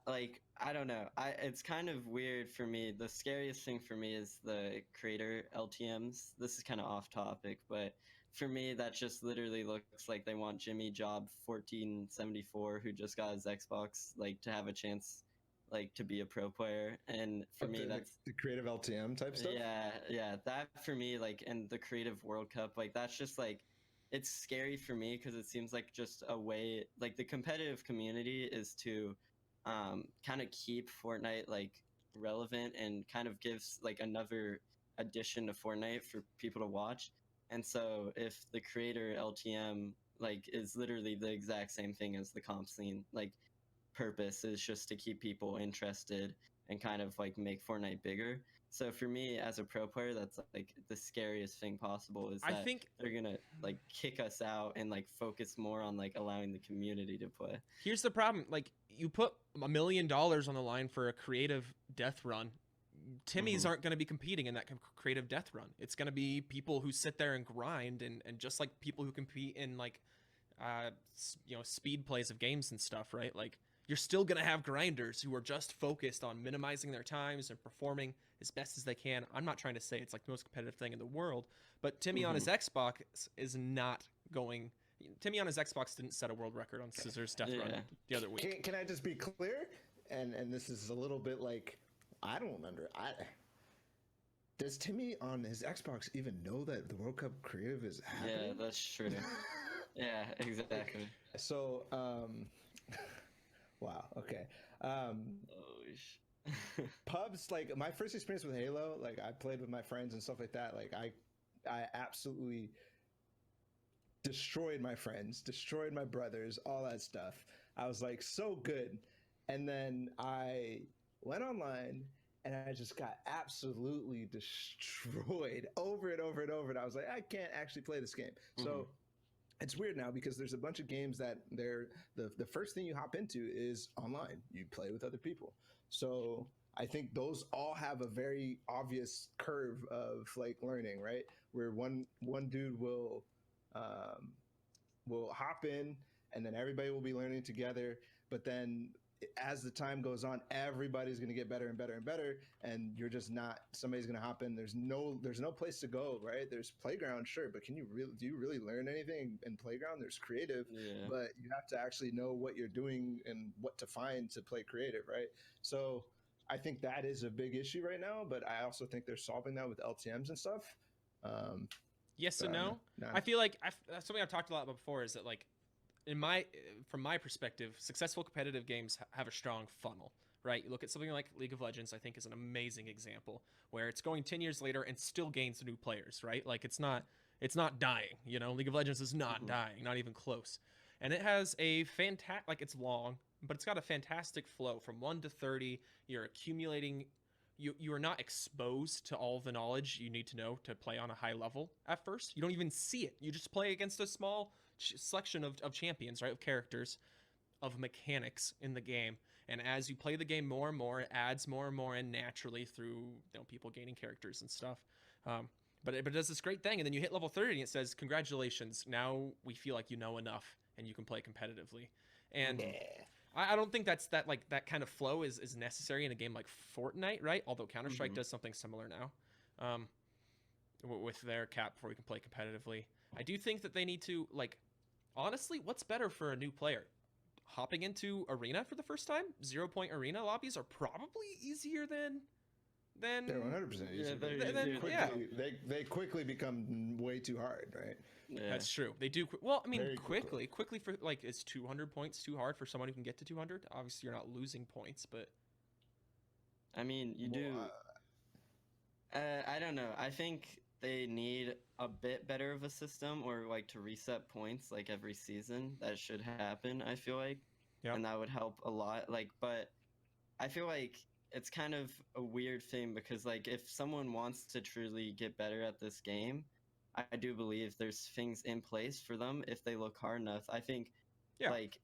like I don't know. It's kind of weird for me. The scariest thing for me is the creator LTMs. This is kind of off topic, but for me that just literally looks like they want Jimmy Job 1474, who just got his Xbox, like to have a chance like to be a pro player. And for me that's the creative LTM type stuff. Yeah, that for me, like, and the creative World Cup, like that's just like it's scary for me because it seems like just a way, like the competitive community is to kind of keep Fortnite like relevant and kind of gives like another addition to Fortnite for people to watch. And so if the creator LTM like is literally the exact same thing as the comp scene, like purpose is just to keep people interested and kind of like make Fortnite bigger. So for me as a pro player, that's like the scariest thing possible is that I think they're gonna like kick us out and like focus more on like allowing the community to play. Here's the problem. Like you put $1 million on the line for a creative death run. Timmys aren't going to be competing in that creative death run. It's going to be people who sit there and grind and just like people who compete in like, speed plays of games and stuff, right? Like you're still going to have grinders who are just focused on minimizing their times and performing as best as they can. I'm not trying to say it's like the most competitive thing in the world, but Timmy on his Xbox is not going. Timmy on his Xbox didn't set a world record on Scissors Death Run the other week. Can I just be clear? And this is a little bit like, does Timmy on his Xbox even know that the World Cup creative is happening? Yeah, that's true. Yeah, exactly. So, wow, okay. Pubs, like my first experience with Halo, like I played with my friends and stuff like that. Like I absolutely destroyed my friends, destroyed my brothers, all that stuff. I was like so good, and then I went online and I just got absolutely destroyed over and over and over. And I was like, I can't actually play this game. So it's weird now because there's a bunch of games that the first thing you hop into is online. You play with other people. So I think those all have a very obvious curve of like learning, right? Where one dude will hop in, and then everybody will be learning together. But then as the time goes on, everybody's going to get better and better and better, and you're just not. Somebody's going to hop in. There's no place to go, right? There's playground, sure, but do you really learn anything in playground? There's creative, but you have to actually know what you're doing and what to find to play creative, right? So I think that is a big issue right now, but I also think they're solving that with LTMs and stuff. Yes and no. I feel like that's something I've talked a lot about before, is that like from my perspective, successful competitive games have a strong funnel, right? You look at something like League of Legends, I think is an amazing example, where it's going 10 years later and still gains new players, right? Like it's not dying, you know? League of Legends is not dying, not even close. And it has a fantastic, like it's long, but it's got a fantastic flow from 1 to 30. You're accumulating, you are not exposed to all the knowledge you need to know to play on a high level at first. You don't even see it. You just play against a small selection of champions, right? Of characters, of mechanics in the game. And as you play the game more and more, it adds more and more in naturally through, you know, people gaining characters and stuff. But it does this great thing, and then you hit level 30 and it says, congratulations, now we feel like you know enough and you can play competitively. And I don't think that kind of flow is necessary in a game like Fortnite, right? Although Counter-Strike does something similar now with their cap before we can play competitively. I do think that they need to, like, honestly, what's better for a new player? Hopping into arena for the first time? 0-point arena lobbies are probably easier than they're 100% easier. They quickly become way too hard, right? Yeah. That's true. They do. Well, I mean, quickly for like, is 200 points too hard for someone who can get to 200? Obviously, you're not losing points, but I mean, you do. I don't know. I think they need a bit better of a system, or like to reset points like every season. That should happen, I feel like. And that would help a lot. Like, but I feel like it's kind of a weird thing because like if someone wants to truly get better at this game, I do believe there's things in place for them if they look hard enough. I think like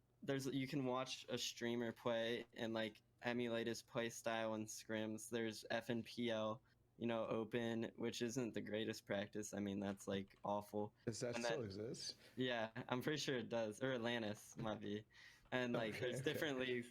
you can watch a streamer play and like emulate his play style in scrims. There's FNPL, you know, open, which isn't the greatest practice. I mean, that's like awful. Does that still exist? Yeah, I'm pretty sure it does. Or Atlantis might be. And like there's different leagues.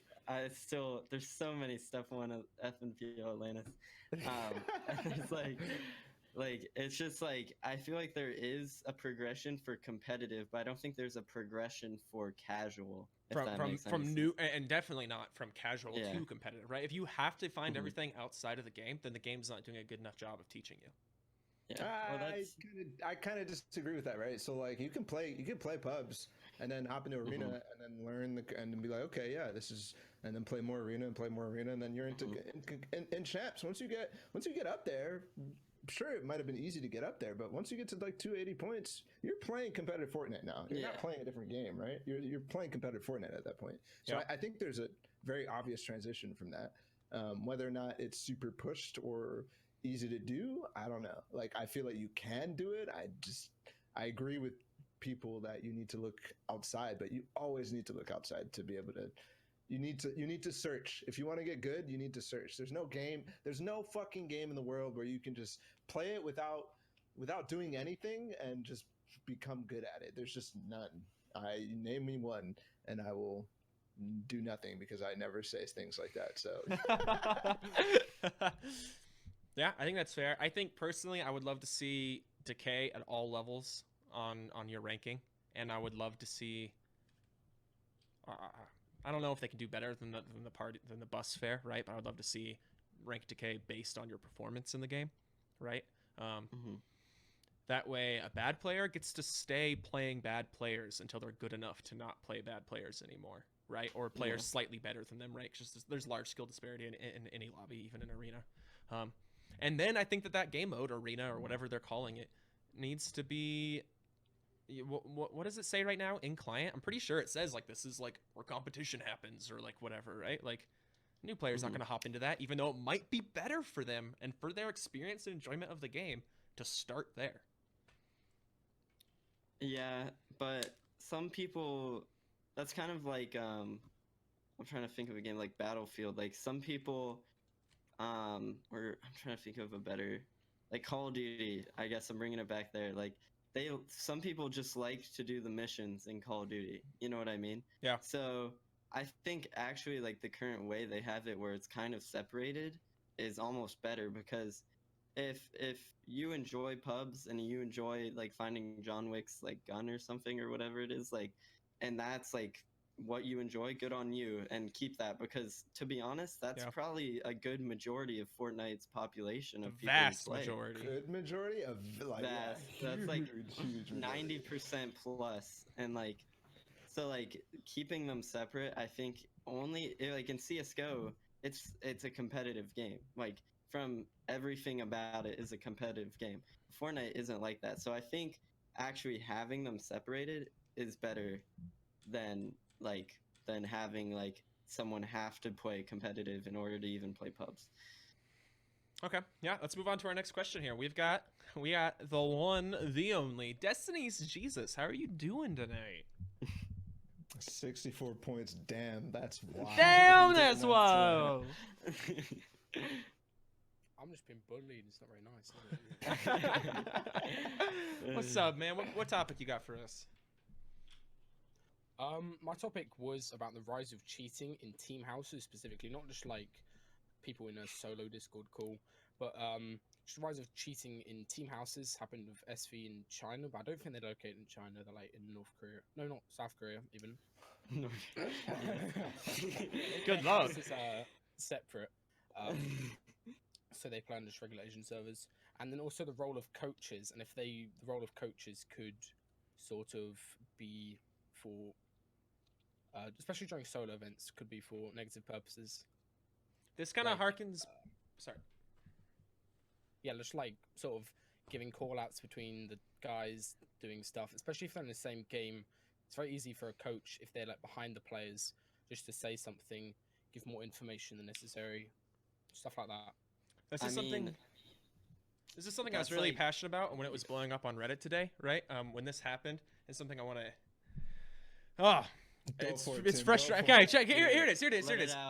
There's so many stuff on FNPL Atlantis. And it's like it's just like I feel like there is a progression for competitive, but I don't think there's a progression for casual. From new, and definitely not from casual to competitive, right? If you have to find everything outside of the game, then the game's not doing a good enough job of teaching you. Yeah, I kind of disagree with that, right? So like you can play pubs and then hop into arena and then learn and then be like, okay, yeah, this is, and then play more arena and then you're into in champs. Once you get up there, sure, it might have been easy to get up there, but once you get to like 280 points, you're playing competitive Fortnite now. You're not playing a different game, right? You're playing competitive Fortnite at that point. So I think there's a very obvious transition from that. Whether or not it's super pushed or easy to do, I don't know. Like I feel like you can do it. I agree with people that you need to look outside, but you always need to look outside to be able to. You need to search. If you want to get good, you need to search. There's no fucking game in the world where you can just play it without doing anything and just become good at it. There's just none. Name me one and I will do nothing because I never say things like that. So yeah, I think that's fair. I think personally I would love to see decay at all levels on your ranking, and I would love to see I don't know if they can do better than the bus fare, right? But I would love to see rank decay based on your performance in the game, right? That way, a bad player gets to stay playing bad players until they're good enough to not play bad players anymore, right? Or players slightly better than them, right? Just there's large skill disparity in any lobby, even in arena. And then I think that game mode, arena or whatever they're calling it, needs to be what does it say right now in client? I'm pretty sure it says like this is like where competition happens or like whatever, right? Like new players not going to hop into that, even though it might be better for them and for their experience and enjoyment of the game to start there. Yeah, but some people, that's kind of like I'm trying to think of a game like Battlefield. Like some people, or I'm trying to think of a better, like Call of Duty. I guess I'm bringing it back there. Like some people just like to do the missions in Call of Duty. You know what I mean? Yeah. So I think actually like the current way they have it, where it's kind of separated, is almost better, because if you enjoy pubs and you enjoy like finding John Wick's like gun or something or whatever it is, like, and that's like what you enjoy, good on you, and keep that, because to be honest, that's probably a good majority of Fortnite's population of people vast who play. majority. Good majority of like that's like huge 90% plus, and like so like keeping them separate, I think only like in CS:GO, it's a competitive game. Like from everything about it is a competitive game. Fortnite isn't like that. So I think actually having them separated is better than having like someone have to play competitive in order to even play pubs. Okay, yeah, let's move on to our next question here. We got the one, the only Destiny's Jesus. How are you doing tonight? 64 points. Damn, that's wild. Damn, that's wild. I'm just being bullied. It's not very nice, is it? What's up, man? What topic you got for us? My topic was about the rise of cheating in team houses specifically, not just like people in a solo Discord call, but just the rise of cheating in team houses happened with SV in China, but I don't think they're located in China. They're like in North Korea. No, not South Korea even. Good luck. This is separate. So they play on just regular Asian servers, and then also the role of coaches, and if the role of coaches could sort of be for, especially during solo events, could be for negative purposes. This kind of harkens. Sorry. Yeah, just like sort of giving call-outs between the guys doing stuff, especially if they're in the same game. It's very easy for a coach, if they're like behind the players, just to say something, give more information than necessary, stuff like that. This is something I was really passionate about when it was blowing up on Reddit today, right? When this happened, it's something I want to. It's frustrating. Okay, check here it is.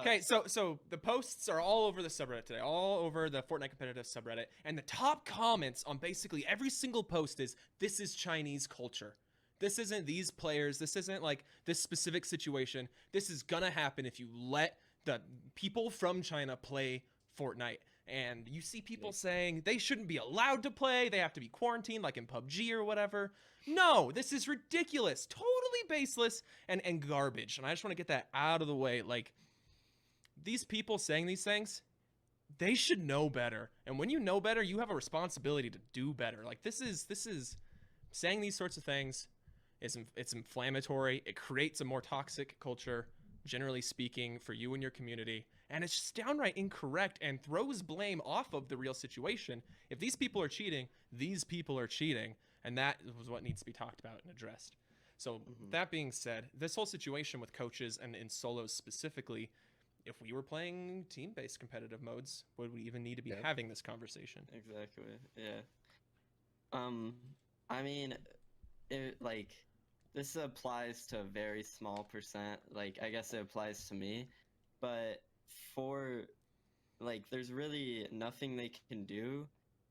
Okay, so the posts are all over the subreddit today, all over the Fortnite competitive subreddit, and the top comments on basically every single post is, "This is Chinese culture. This isn't these players. This isn't like this specific situation. This is gonna happen if you let the people from China play Fortnite." And you see people saying they shouldn't be allowed to play, they have to be quarantined like in PUBG or whatever. No, this is ridiculous, totally baseless and garbage. And I just want to get that out of the way. Like, these people saying these things, they should know better. And when you know better, you have a responsibility to do better. Like, this is saying these sorts of things, it's inflammatory. It creates a more toxic culture, generally speaking, for you and your community. And it's just downright incorrect and throws blame off of the real situation. If these people are cheating, these people are cheating. And that was what needs to be talked about and addressed. So that being said, this whole situation with coaches and in solos specifically, if we were playing team-based competitive modes, would we even need to be having this conversation? Exactly. Yeah. I mean, this applies to a very small percent. Like, I guess it applies to me, but there's really nothing they can do,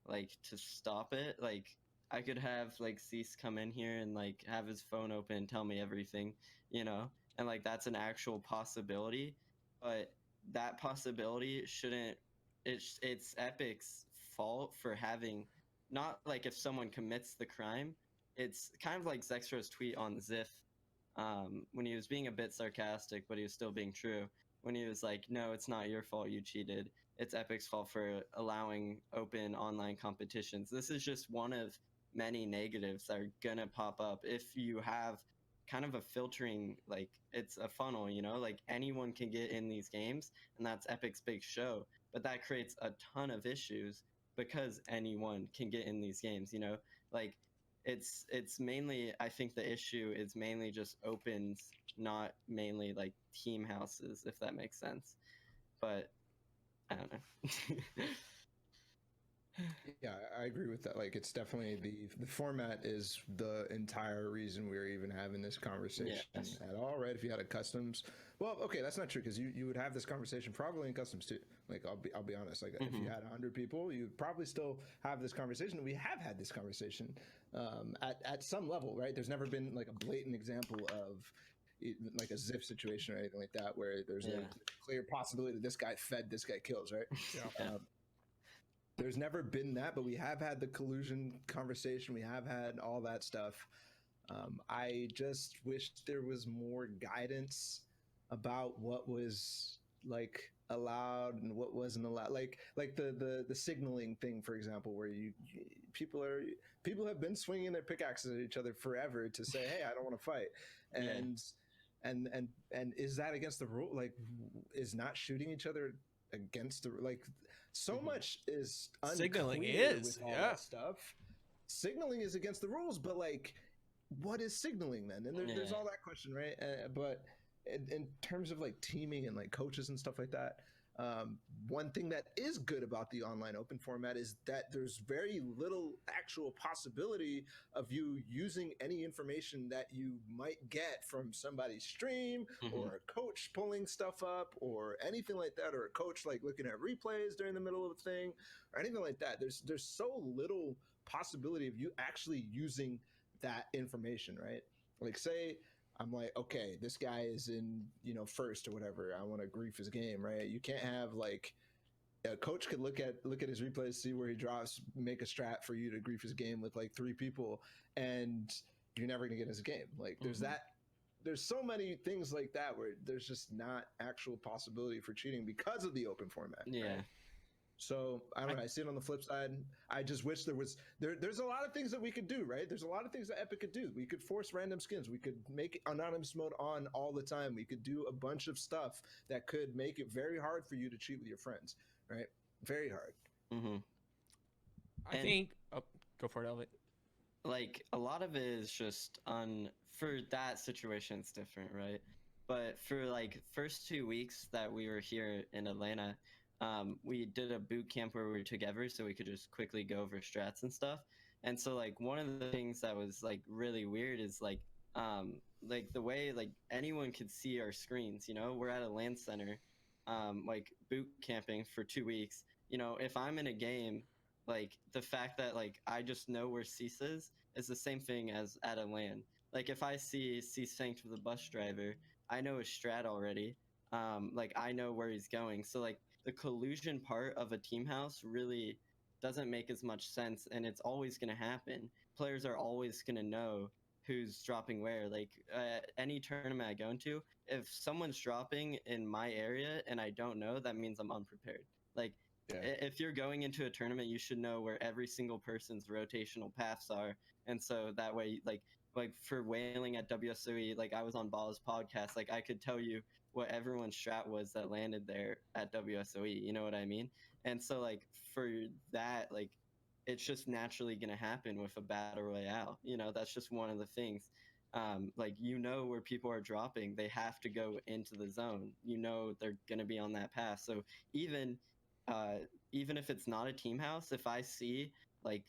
like, to stop it. Like, I could have, like, Cease come in here and, like, have his phone open and tell me everything, you know? And, like, that's an actual possibility, but that possibility shouldn't... It's Epic's fault for having... Not, like, if someone commits the crime. It's kind of like Zextra's tweet on Ziff, when he was being a bit sarcastic, but he was still being true. When he was like, no, it's not your fault you cheated. It's Epic's fault for allowing open online competitions. This is just one of many negatives that are gonna pop up if you have kind of a filtering, like, it's a funnel, you know? Like, anyone can get in these games, and that's Epic's big show. But that creates a ton of issues because anyone can get in these games, you know? Like, it's mainly, I think the issue is mainly just opens, not mainly like team houses, if that makes sense. But I don't know. Yeah, I agree with that. Like, it's definitely the format is the entire reason we're even having this conversation Yes. at all, right? If you had a customs, well, okay, that's not true because you would have this conversation probably in customs too. Like, I'll be honest. Like, if you had 100 people, you'd probably still have this conversation. We have had this conversation at some level, right? There's never been like a blatant example of like a zip situation or anything like that where there's a clear possibility this guy fed, this guy kills, right? Yeah. There's never been that, but we have had the collusion conversation. We have had all that stuff. I just wish there was more guidance about what was like allowed and what wasn't allowed. Like the signaling thing, for example, where people have been swinging their pickaxes at each other forever to say, "Hey, I don't want to fight," and is that against the rule? Like, is not shooting each other against the like? So much is Signaling unclear is, with all yeah. that stuff. Signaling is against the rules, but like, what is signaling then? And there's all that question, right? But in terms of like teaming and like coaches and stuff like that, one thing that is good about the online open format is that there's very little actual possibility of you using any information that you might get from somebody's stream or a coach pulling stuff up or anything like that, or a coach like looking at replays during the middle of a thing or anything like that. There's so little possibility of you actually using that information, right? Like, say I'm like, okay, this guy is in, first or whatever. I want to grief his game, right? You can't have like a coach could look at his replays, see where he drops, make a strat for you to grief his game with like 3 people, and you're never gonna get his game. Like, there's so many things like that where there's just not actual possibility for cheating because of the open format. Yeah. Right? So I don't know. I see it on the flip side. I just wish there's a lot of things that we could do, right? There's a lot of things that Epic could do. We could force random skins. We could make anonymous mode on all the time. We could do a bunch of stuff that could make it very hard for you to cheat with your friends, right? Very hard. I think. Oh, go for it, Elliot. Like, a lot of it is just for that situation, it's different, right? But for like first 2 weeks that we were here in Atlanta, we did a boot camp where we were together so we could just quickly go over strats and stuff. And so like one of the things that was like really weird is like the way like anyone could see our screens, we're at a LAN center, like boot camping for 2 weeks. If I'm in a game, like the fact that like I just know where Cease is the same thing as at a LAN. Like if I see Cease tanked with a bus driver, I know his strat already. Like I know where he's going. So like the collusion part of a team house really doesn't make as much sense, and it's always going to happen. Players are always going to know who's dropping where. Like any tournament I go into, if someone's dropping in my area and I don't know, that means I'm unprepared. Like if you're going into a tournament, you should know where every single person's rotational paths are, and so that way, like for whaling at WSOE, like I was on Balla's podcast, like I could tell you what everyone's strat was that landed there at WSOE, you know what I mean? And so like for that, like it's just naturally gonna happen with a battle royale. That's just one of the things. Like where people are dropping, they have to go into the zone. They're gonna be on that path. So even if it's not a team house, if I see like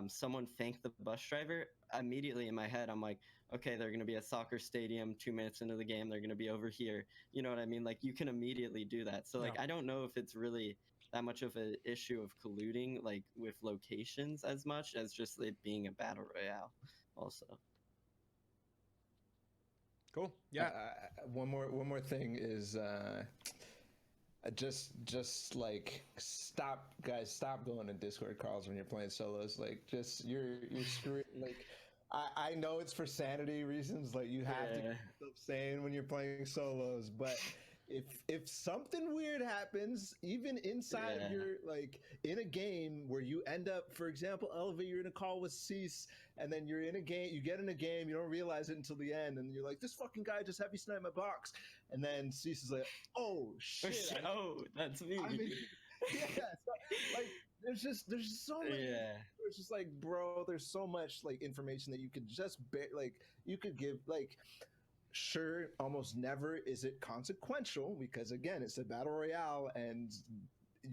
someone thank the bus driver, immediately in my head I'm like, okay, they're going to be at soccer stadium 2 minutes into the game, they're going to be over here, you know what I mean? Like you can immediately do that. So like I don't know if it's really that much of an issue of colluding like with locations as much as just it being a battle royale also. Cool. Yeah. One more thing is just like stop going to Discord calls when you're playing solos. Like just you're screwed. Like I know it's for sanity reasons. Like you have to keep yourself sane when you're playing solos, but if something weird happens, even inside of your like in a game where you end up, for example, Elevate, you're in a call with Cease, and then you're in a game, you get in a game, you don't realize it until the end, and you're like, this fucking guy just heavy sniped my box, and then Cease is like, oh shit, oh that's me. I mean, so, like there's so many it's just like, bro, there's so much like information that you could just like you could give like. Sure, almost never is it consequential because again, it's a battle royale and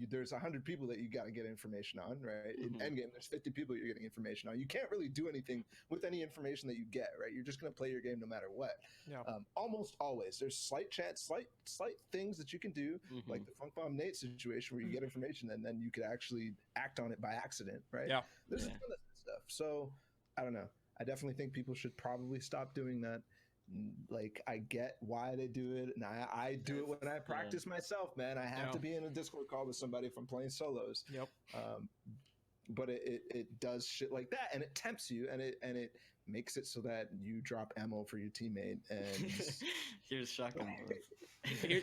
there's 100 people that you got to get information on, right? In Endgame, there's 50 people you're getting information on. You can't really do anything with any information that you get, right? You're just going to play your game no matter what. Yeah. Almost always, there's slight chance, slight things that you can do, like the Funk Bomb Nate situation where you get information and then you could actually act on it by accident, right? Yeah. There's a ton of stuff. So I don't know. I definitely think people should probably stop doing that. Like I get why they do it, and I do it when I practice myself, man. I have to be in a Discord call with somebody if I'm playing solos. Yep. But it does shit like that, and it tempts you, and it makes it so that you drop ammo for your teammate. And here's shotgun.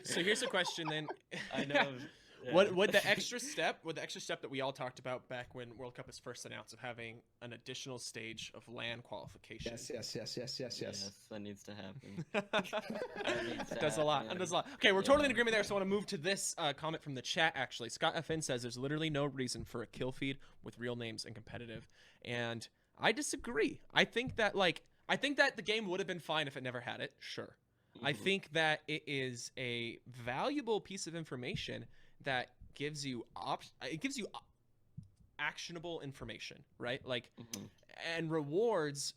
So here's a question then. I know. Yeah. Would the extra step that we all talked about back when World Cup was first announced of having an additional stage of LAN qualification? Yes. That needs to happen. It does a lot. It does a lot. Okay, we're totally in agreement there. So I want to move to this comment from the chat. Actually, Scott FN says there's literally no reason for a kill feed with real names and competitive, and I disagree. I think that the game would have been fine if it never had it. Sure. I think that it is a valuable piece of information that gives you actionable information, right? Like, and rewards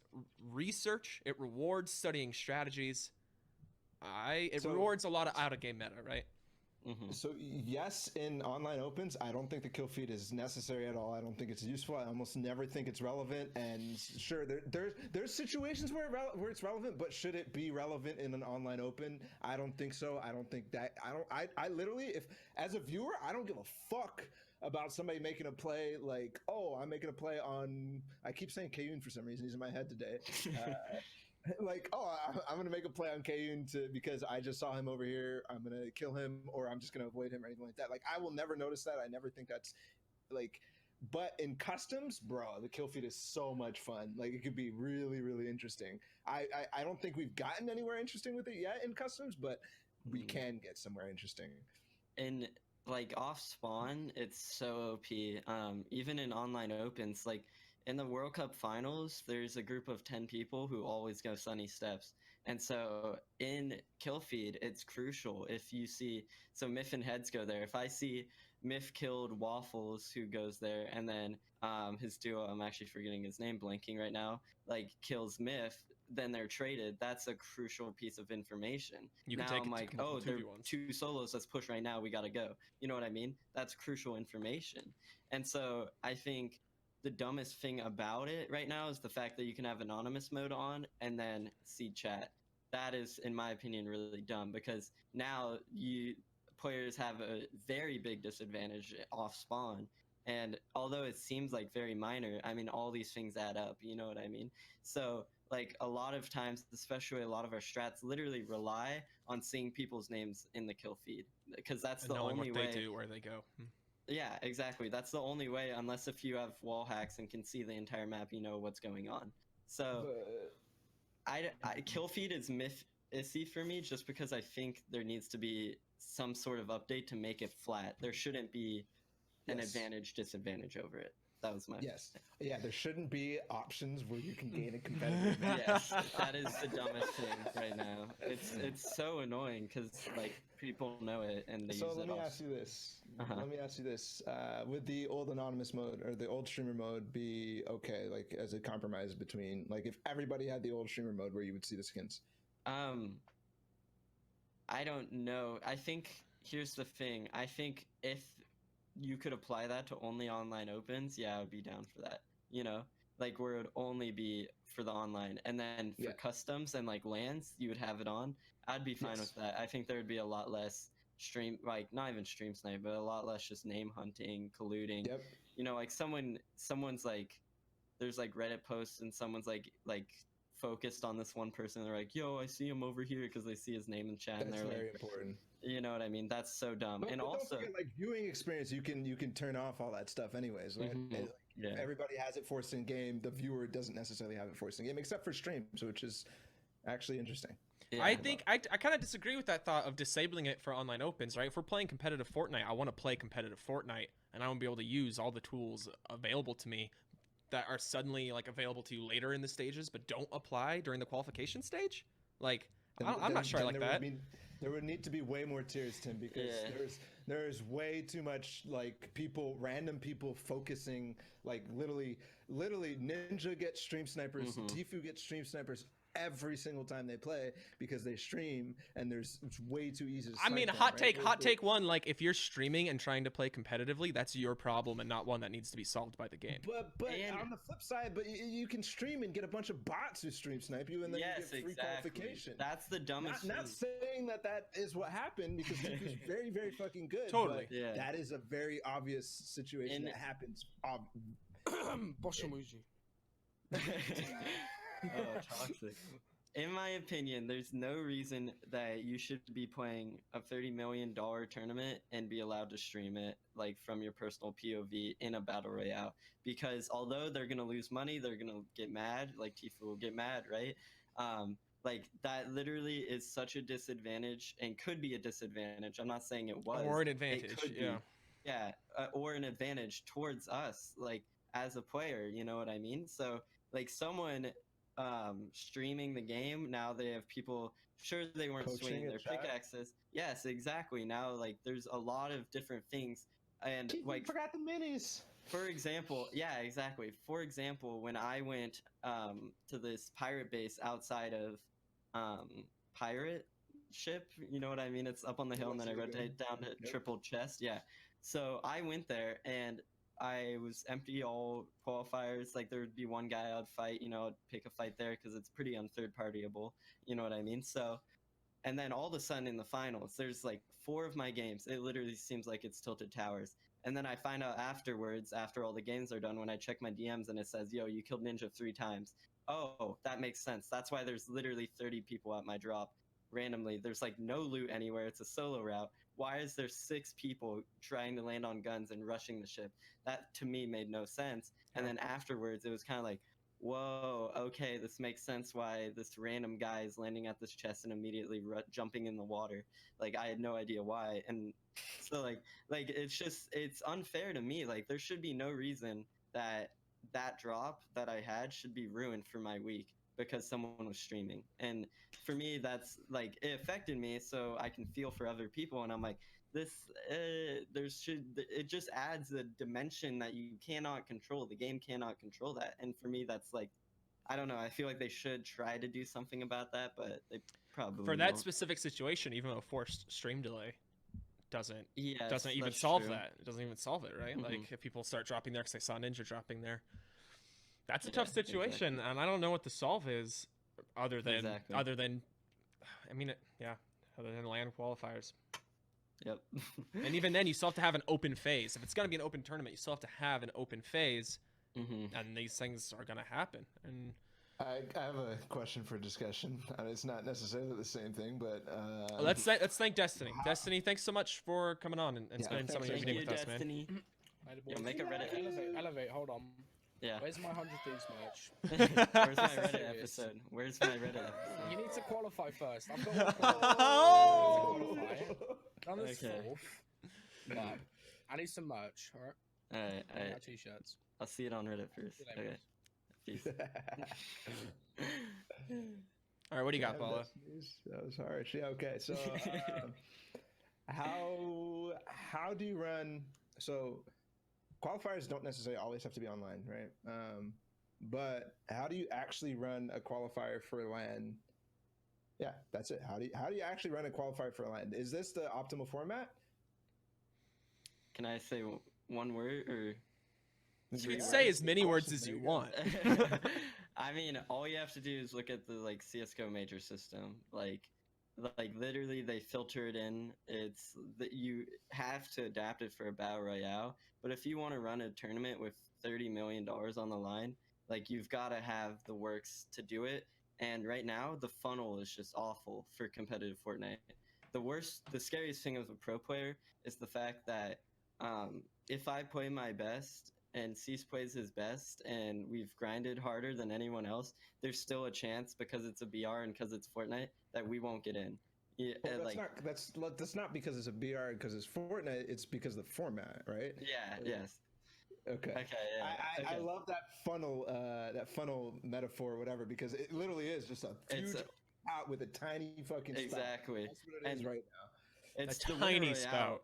research. It rewards studying strategies. It rewards a lot of out of game meta, right? So yes, in online opens, I don't think the kill feed is necessary at all. I don't think it's useful. I almost never think it's relevant. And sure, there's situations where it's relevant, but should it be relevant in an online open? I don't think so. I don't think that. I literally, if as a viewer, I don't give a fuck about somebody making a play like, oh, I'm making a play on. I keep saying Kayun for some reason. He's in my head today. Like, oh, I'm gonna make a play on Kayun because I just saw him over here. I'm gonna kill him, or I'm just gonna avoid him, or anything like that. Like, I will never notice that. I never think that's like. But in customs, bro, the kill feed is so much fun. Like, it could be really, really interesting. I don't think we've gotten anywhere interesting with it yet in customs, but we can get somewhere interesting. And like off spawn, it's so OP. Even in online opens, like. In the World Cup finals, there's a group of 10 people who always go Sunny Steps. And so in kill feed, it's crucial if you see, so Miff and Heads go there. If I see Miff killed Waffles, who goes there, and then his duo, I'm actually forgetting his name, blanking right now, like kills Miff, then they're traded. That's a crucial piece of information. You can now take I'm like, oh, there are 2 solos, let's push right now, we gotta go. You know what I mean? That's crucial information. And so I think the dumbest thing about it right now is the fact that you can have anonymous mode on and then see chat. That is, in my opinion, really dumb because now players have a very big disadvantage off spawn. And although it seems like very minor, I mean, all these things add up, you know what I mean? So like a lot of times, especially a lot of our strats literally rely on seeing people's names in the kill feed because that's the only way. What they do, where they go. Yeah, exactly. That's the only way, unless if you have wall hacks and can see the entire map, you know what's going on. So, kill feed is myth-issy for me, just because I think there needs to be some sort of update to make it flat. There shouldn't be an advantage-disadvantage over it. That was my Yeah, there shouldn't be options where you can gain a competitive Yes, that is the dumbest thing right now. It's so annoying because like people know it and they use it. Let me ask you this. Would the old anonymous mode or the old streamer mode be okay, like as a compromise between like if everybody had the old streamer mode where you would see the skins? I don't know. I think here's the thing. I think if you could apply that to only online opens, I would be down for that. You know, like where it would only be for the online, and then for customs and like LANs, you would have it on. I'd be fine with that. I think there would be a lot less not even stream snipe, but a lot less just name hunting, colluding. Yep. You know, like someone's like, there's like Reddit posts and someone's like focused on this one person. They're like, yo, I see him over here because they see his name in chat. That's and they're very like, important. You know what I mean? That's so dumb. But and don't also, forget, like viewing experience, you can turn off all that stuff anyways. Right? If everybody has it forced in game, the viewer doesn't necessarily have it forced in game, except for streams, which is actually interesting. Yeah. I think I kind of disagree with that thought of disabling it for online opens, right? If we're playing competitive Fortnite, I want to play competitive Fortnite, and I want to be able to use all the tools available to me that are suddenly like available to you later in the stages but don't apply during the qualification stage? Like, I'm not sure I like that. There would need to be way more tiers, Tim, because there's way too much like random people focusing, like literally Ninja gets stream snipers, Tfue gets stream snipers every single time they play because they stream, and it's way too easy to I mean, snipe them, hot take one, like if you're streaming and trying to play competitively, that's your problem and not one that needs to be solved by the game. But on the flip side, you can stream and get a bunch of bots who stream snipe you, and then you get free qualification. That's the dumbest not saying that is what happened, because Tfue's very, very fucking good. Totally. But that is a very obvious situation that happens. Bosh emoji. Oh, toxic. In my opinion, there's no reason that you should be playing a $30 million tournament and be allowed to stream it like from your personal POV in a battle royale. Because although they're gonna lose money, they're gonna get mad. Like Tfue will get mad, right? Like that literally is such a disadvantage, and could be a disadvantage. I'm not saying it was. Or an advantage. Yeah, or an advantage towards us, like as a player. You know what I mean? So like someone streaming the game, now they have people, sure, they weren't swinging their pickaxes. Yes, exactly. Now like there's a lot of different things, and like forgot the minis. For example, yeah, exactly. For example, when I went to this pirate base outside of pirate ship, you know what I mean? It's up on the hill, and then I rotate down to triple chest. Yeah. So I went there, and I was empty all qualifiers. Like there would be one guy I'd fight, you know, I'd pick a fight there because it's pretty unthird partyable, you know what I mean? So, and then all of a sudden in the finals, there's like 4 of my games. It literally seems like it's Tilted Towers. And then I find out afterwards, after all the games are done, when I check my DMs and it says, yo, you killed Ninja 3 times. Oh, that makes sense. That's why there's literally 30 people at my drop randomly. There's like no loot anywhere. It's a solo route. Why is there 6 people trying to land on guns and rushing the ship? That to me made no sense. And then afterwards, it was kind of like, whoa, okay, this makes sense why this random guy is landing at this chest and immediately jumping in the water. Like I had no idea why. And so like it's unfair to me. Like there should be no reason that drop that I had should be ruined for my week because someone was streaming. And for me, that's like, it affected me, so I can feel for other people. And I'm like, it just adds a dimension that you cannot control. The game cannot control that. And for me, that's like, I don't know. I feel like they should try to do something about that, but they probably for that won't. specific situation, even a forced stream delay doesn't even that's solve true. that. It doesn't even solve it, right? Mhm. Like if people start dropping there because they saw Ninja dropping there, that's a tough situation, and I don't know what the solve is other than other than land qualifiers. Yep. And even then, you still have to have an open phase. If it's going to be an open tournament, you still have to have an open phase, and these things are going to happen. And I have a question for discussion. It's not necessarily the same thing, but let's thank Destiny. Destiny, thanks so much for coming on and spending some of your evening with us, Destiny. man. Yeah, make a Reddit. Elevate, hold on. Yeah. Where's my 100 Thieves merch? Where's my Reddit episode? Where's my Reddit episode? You need to qualify first. I've got one qualify. Done this fourth. But I need some merch, alright? Alright. My t-shirts. I'll see it on Reddit first. Okay. Peace. All right, what do you got, Balla? That was hard. Yeah, okay. So, how do you run? So, qualifiers don't necessarily always have to be online, right? But how do you actually run a qualifier for LAN? Yeah, that's it. How do you actually run a qualifier for LAN? Is this the optimal format? Can I say one word or? You can say as many words as you want. I mean, all you have to do is look at the like CS:GO major system. Like literally, they filter it in. It's that you have to adapt it for a battle royale. But if you want to run a tournament with $30 million on the line, like you've got to have the works to do it. And right now, the funnel is just awful for competitive Fortnite. The scariest thing of a pro player is the fact that if I play my best and Cease plays his best and we've grinded harder than anyone else, there's still a chance because it's a BR and because it's Fortnite that we won't get in. Yeah, well, that's not because it's a BR because it's Fortnite. It's because of the format, right? Yeah. Yes. Okay. Okay, yeah. I Okay. love that funnel metaphor or whatever, because it literally is just a It's huge a- pot with a tiny fucking spout. Exactly. That's what it is And right now. it's A the winner tiny royale. spout.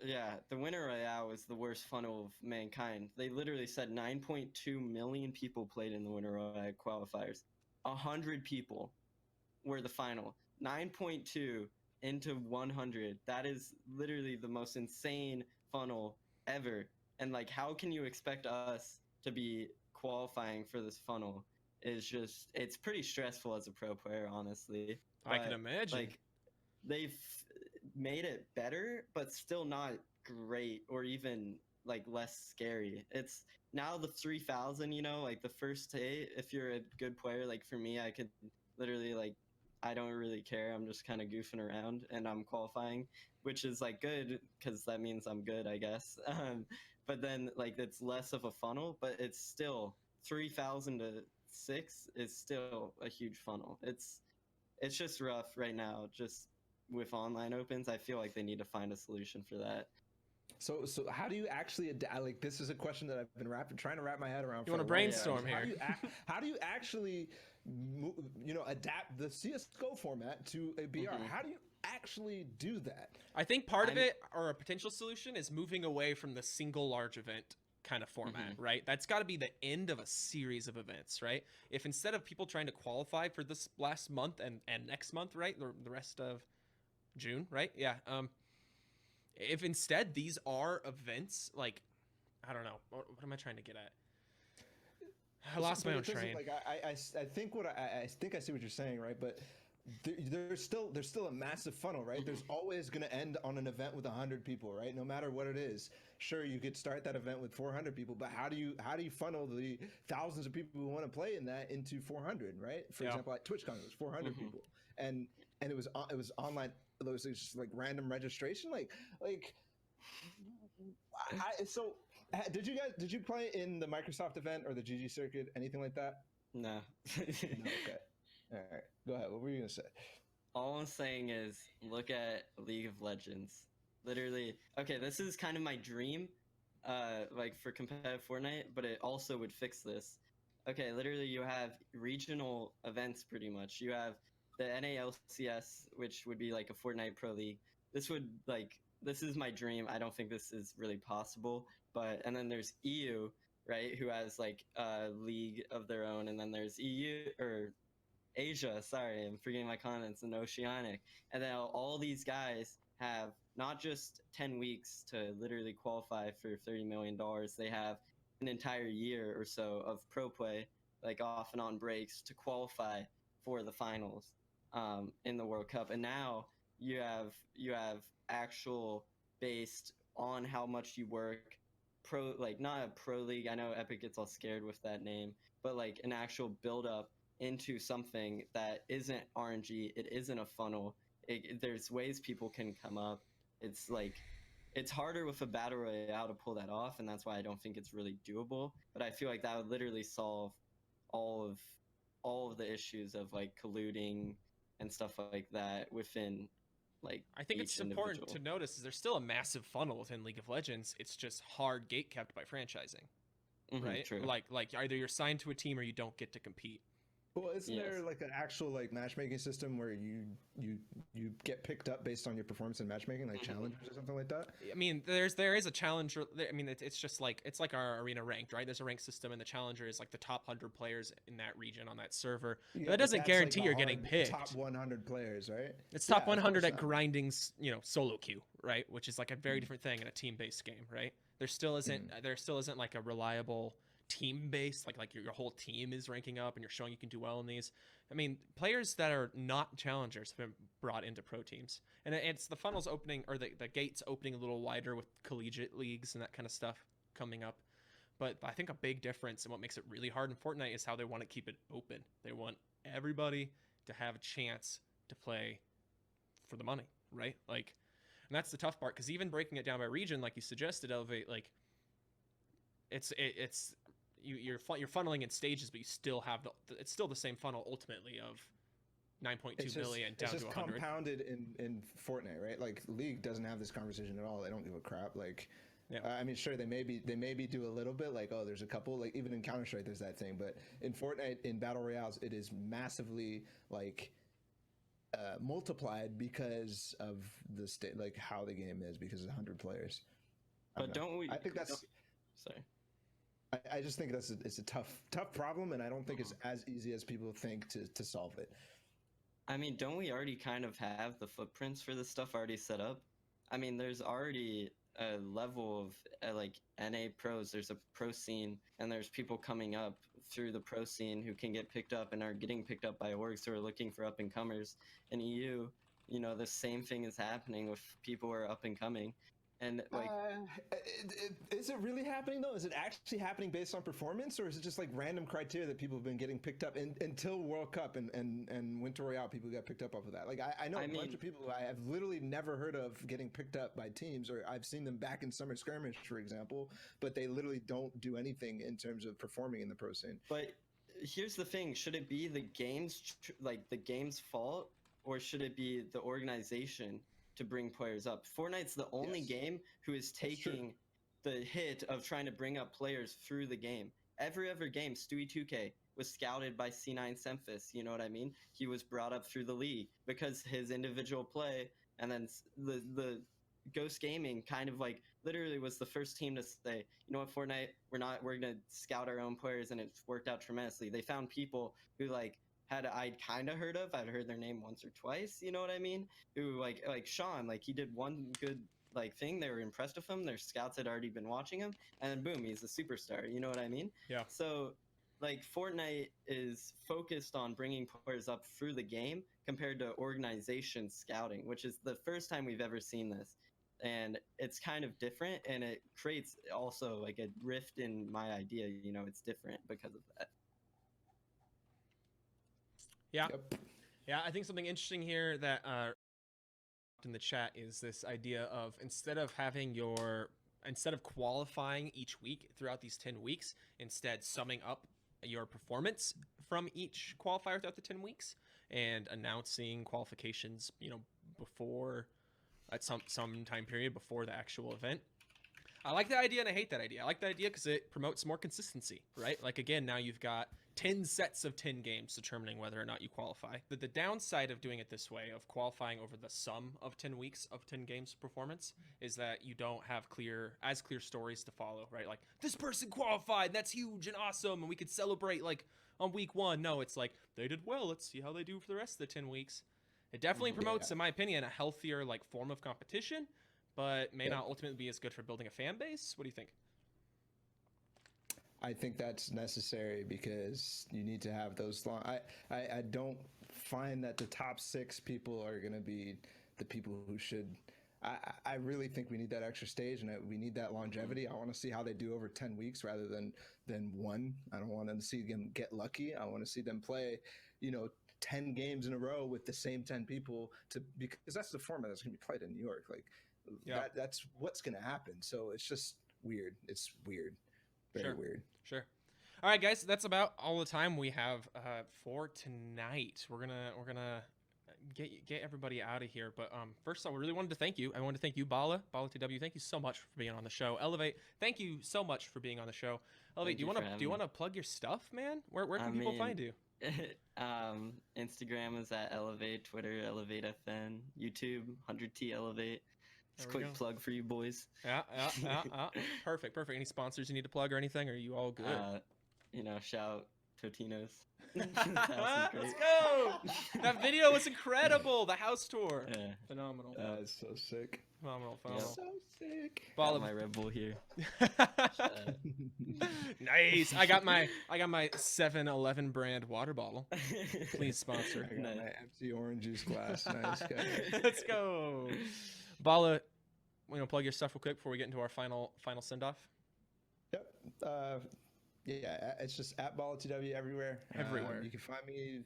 Yeah, the winner royale was the worst funnel of mankind. They literally said 9.2 million people played in the winner royale qualifiers. 100 people were the final. 9.2 into 100. That is literally the most insane funnel ever. And like, how can you expect us to be qualifying for this funnel? Is just, it's pretty stressful as a pro player, honestly. I can But, imagine. Like, they've made it better, but still not great or even like less scary. It's now the 3,000, you know, like the first day, if you're a good player, like for me, I could literally like, I don't really care. I'm just kind of goofing around and I'm qualifying, which is like good because that means I'm good, I guess. But then like it's less of a funnel, but it's still 3,000 to 6 is still a huge funnel. It's just rough right now. Just with online opens, I feel like they need to find a solution for that. So how do you actually adapt? Like, this is a question that I've been trying to wrap my head around. You for wanna a long brainstorm time. here? How do you actually, adapt the CS:GO format to a BR? Mhm. How do you actually do that? I think part of I'm- it, or a potential solution, is moving away from the single large event kind of format, right? That's got to be the end of a series of events, right? If instead of people trying to qualify for this last month and next month, right, the rest of June, right? Yeah. If instead these are events, like, I don't know, what am I trying to get at? I lost my own train. Like, I think I think I see what you're saying, right? But there's still a massive funnel, right? There's always going to end on an event with 100 people, right? No matter what it is. Sure, you could start that event with 400 people, but how do you funnel the thousands of people who want to play in that into 400, right? For example, at TwitchCon, it was 400 people, and it was online. It was just like random registration, did you play in the Microsoft event or the GG circuit, anything like that? No. No, okay. All right, go ahead. What were you gonna say? All I'm saying is look at League of Legends. Literally, okay, this is kind of my dream, like for competitive Fortnite, but it also would fix this. Okay, literally you have regional events pretty much. You have the NALCS, which would be like a Fortnite Pro League. This is my dream. I don't think this is really possible, and then there's EU, right, who has like a league of their own, and then there's EU or Asia, sorry, I'm forgetting my continents, and Oceanic. And then all these guys have not just 10 weeks to literally qualify for $30 million, they have an entire year or so of pro play, like off and on breaks, to qualify for the finals in the World Cup. And now you have actual, based on how much you work, not a pro league. I know Epic gets all scared with that name, but like an actual build up into something that isn't RNG, it isn't a funnel. There's ways people can come up. It's like, it's harder with a battle royale to pull that off, and that's why I don't think it's really doable. But I feel like that would literally solve all of the issues of like colluding and stuff like that within like. I think each it's important individual. to notice is there's still a massive funnel within League of Legends. It's just hard gate kept by franchising, right? True. Like either you're signed to a team or you don't get to compete. Well, isn't there Yes. like an actual like matchmaking system where you get picked up based on your performance in matchmaking, like challengers or something like that? I mean, there is a challenger. I mean, it's just like it's like our arena ranked, right? There's a rank system, and the challenger is like the top 100 players in that region on that server. Yeah, that but doesn't that's, guarantee like, you're the getting hard picked. Top 100 players, right? It's top Yeah, of 100 course at not. grinding, solo queue, right? Which is like a very different thing in a team-based game, right? There still isn't like a reliable team-based, like your whole team is ranking up and you're showing you can do well in these. I mean, players that are not challengers have been brought into pro teams, and it's the funnels opening, or the gates opening a little wider with collegiate leagues and that kind of stuff coming up. But I think a big difference and what makes it really hard in Fortnite is how they want to keep it open. They want everybody to have a chance to play for the money, right? Like, and that's the tough part, because even breaking it down by region, like you suggested, Elevate, like you're funneling in stages, but you still have it's still the same funnel ultimately of 9.2 million down it's to just 100. compounded in Fortnite, right? Like League doesn't have this conversation at all. They don't give a crap. Like Yeah. I mean, sure, they maybe do a little bit, like, oh, there's a couple, like even in Counter-Strike there's that thing, but in Fortnite, in battle royales, it is massively like multiplied because of the state, like how the game is, because of 100 players. But don't we? I think that's. Sorry. I just think it's a tough problem, and I don't think it's as easy as people think to solve it. I mean, don't we already kind of have the footprints for this stuff already set up? I mean, there's already a level of like NA pros. There's a pro scene, and there's people coming up through the pro scene who can get picked up and are getting picked up by orgs who are looking for up and comers. In EU, you know, the same thing is happening with people who are up and coming. And like, is it really happening though? Is it actually happening based on performance, or is it just like random criteria that people have been getting picked up until World Cup and Winter Royale? People got picked up off of that. Like I know a bunch of people who I have literally never heard of getting picked up by teams, or I've seen them back in Summer Skirmish, for example, but they literally don't do anything in terms of performing in the pro scene. But here's the thing: should it be the game's fault, or should it be the organization to bring players up? Fortnite's the only game who is taking the hit of trying to bring up players through the game. Every other game, Stewie 2K was scouted by C9 Semphis, you know what I mean? He was brought up through the league because his individual play, and then the Ghost Gaming kind of like literally was the first team to say, you know what, Fortnite, we're gonna scout our own players, and it's worked out tremendously. They found people who like I'd kind of heard of. I'd heard their name once or twice, you know what I mean? Who like Sean, like he did one good like thing. They were impressed with him. Their scouts had already been watching him, and then boom, he's a superstar. You know what I mean? Yeah. So like Fortnite is focused on bringing players up through the game compared to organization scouting, which is the first time we've ever seen this. And it's kind of different, and it creates also like a rift in my idea. You know, it's different because of that. Yeah. Yep. Yeah, I think something interesting here that in the chat is this idea of instead of qualifying each week throughout these 10 weeks, instead summing up your performance from each qualifier throughout the 10 weeks and announcing qualifications, you know, before at some time period before the actual event. I like that idea and I hate that idea. I like that idea because it promotes more consistency, right? Like, again, now you've got 10 sets of 10 games determining whether or not you qualify. The downside of doing it this way, of qualifying over the sum of 10 weeks of 10 games performance, is that you don't have clear stories to follow, right? Like, this person qualified, that's huge and awesome, and we could celebrate, like, on week 1. No, it's like, they did well, let's see how they do for the rest of the 10 weeks. It definitely promotes, in my opinion, a healthier, like, form of competition, but may not ultimately be as good for building a fan base. What do you think? I think that's necessary because you need to have those long. I don't find that the top 6 people are going to be the people who should. I really think we need that extra stage, and we need that longevity. I want to see how they do over 10 weeks rather than 1. I don't want to see them get lucky. I want to see them play, 10 games in a row with the same 10 people because that's the format that's going to be played in New York. Like that's what's going to happen. So it's just weird. It's weird. Very weird. Sure. All right, guys, that's about all the time we have for tonight. We're gonna get everybody out of here, but first of all, we really wanted to thank you. I wanted to thank you, BallaTW. Thank you so much for being on the show. Elevate, thank you so much for being on the show. Elevate, do you want to plug your stuff, man? Where can people find you? Instagram is at Elevate, Twitter ElevateFN, YouTube 100T Elevate. Just quick plug for you boys. Yeah. Perfect. Any sponsors you need to plug or anything? Or are you all good? Shout Totino's. Let's go! That video was incredible. The house tour. Yeah. Phenomenal. It's so sick. Phenomenal. So sick. Got my Red Bull here. Nice. I got my 7-Eleven brand water bottle. Please sponsor. I got my empty orange juice glass. Nice guy. Let's go. Balla, plug your stuff real quick before we get into our final send-off. Yep. It's just at BallaTW everywhere. Everywhere. You can find me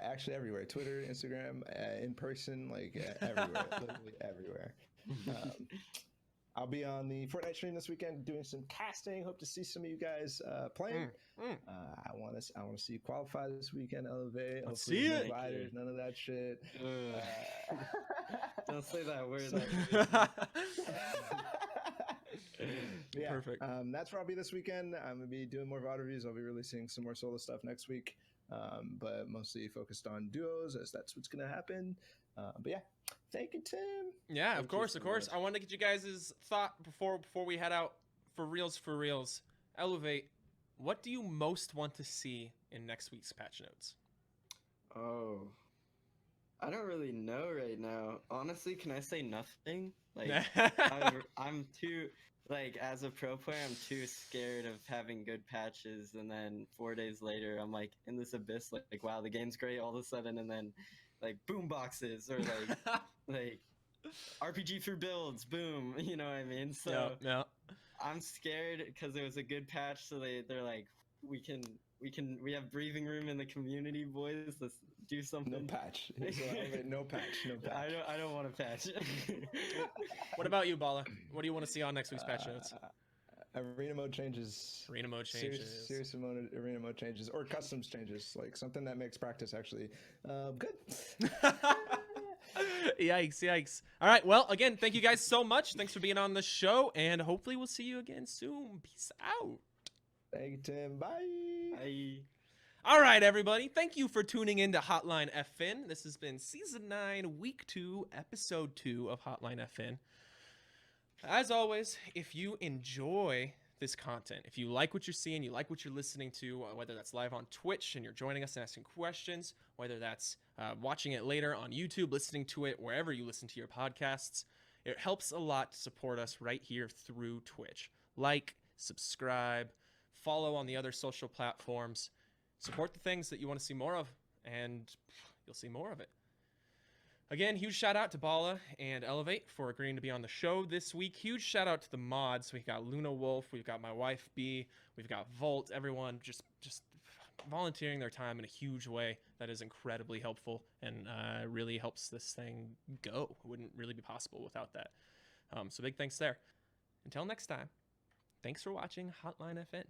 actually everywhere. Twitter, Instagram, in person, like everywhere. Literally everywhere. I'll be on the Fortnite stream this weekend doing some casting. Hope to see some of you guys playing. I want to see you qualify this weekend, Elevate. Let's see it. No gliders, none of that shit. Don't say that word. But yeah, Perfect. that's where I'll be this weekend. I'm gonna be doing more VOD reviews. I'll be releasing some more solo stuff next week, but mostly focused on duos, as that's what's gonna happen. But yeah, thank you, Tim. Yeah, of Thank you course, so of course. much. I wanted to get you guys' thought before we head out for reals, for reals. Elevate. What do you most want to see in next week's patch notes? Oh, I don't really know right now. Honestly, can I say nothing? Like, I'm too, like, as a pro player, I'm too scared of having good patches, and then 4 days later, I'm like in this abyss, like wow, the game's great all of a sudden, and then like boom boxes or like RPG through builds, boom, you know what I mean? So yeah. I'm scared because it was a good patch, so they're like, we have breathing room in the community, boys. Let's do something. No patch. So, no patch. No patch. I don't want to patch. What about you, Balla? What do you want to see on next week's patch notes? Arena mode changes. Arena mode changes. Serious arena mode changes, or customs changes, like something that makes practice actually good. Yikes. All right, well, again, thank you guys so much. Thanks for being on the show, and hopefully we'll see you again soon. Peace out. Thank you, Tim. Bye. Bye. All right, everybody. Thank you for tuning in to Hotline FN. This has been Season 9, Week 2, Episode 2 of Hotline FN. As always, if you enjoy this content, if you like what you're seeing, you like what you're listening to, whether that's live on Twitch and you're joining us and asking questions, whether that's watching it later on YouTube, listening to it wherever you listen to your podcasts, it helps a lot to support us right here through Twitch. Like, subscribe, follow on the other social platforms, support the things that you want to see more of, and you'll see more of it. Again, huge shout out to Balla and Elevate for agreeing to be on the show this week. Huge shout out to the mods. We've got Luna Wolf, we've got my wife B, we've got Volt, everyone just volunteering their time in a huge way. That is incredibly helpful and really helps this thing go. It wouldn't really be possible without that. So big thanks there. Until next time, thanks for watching Hotline FN.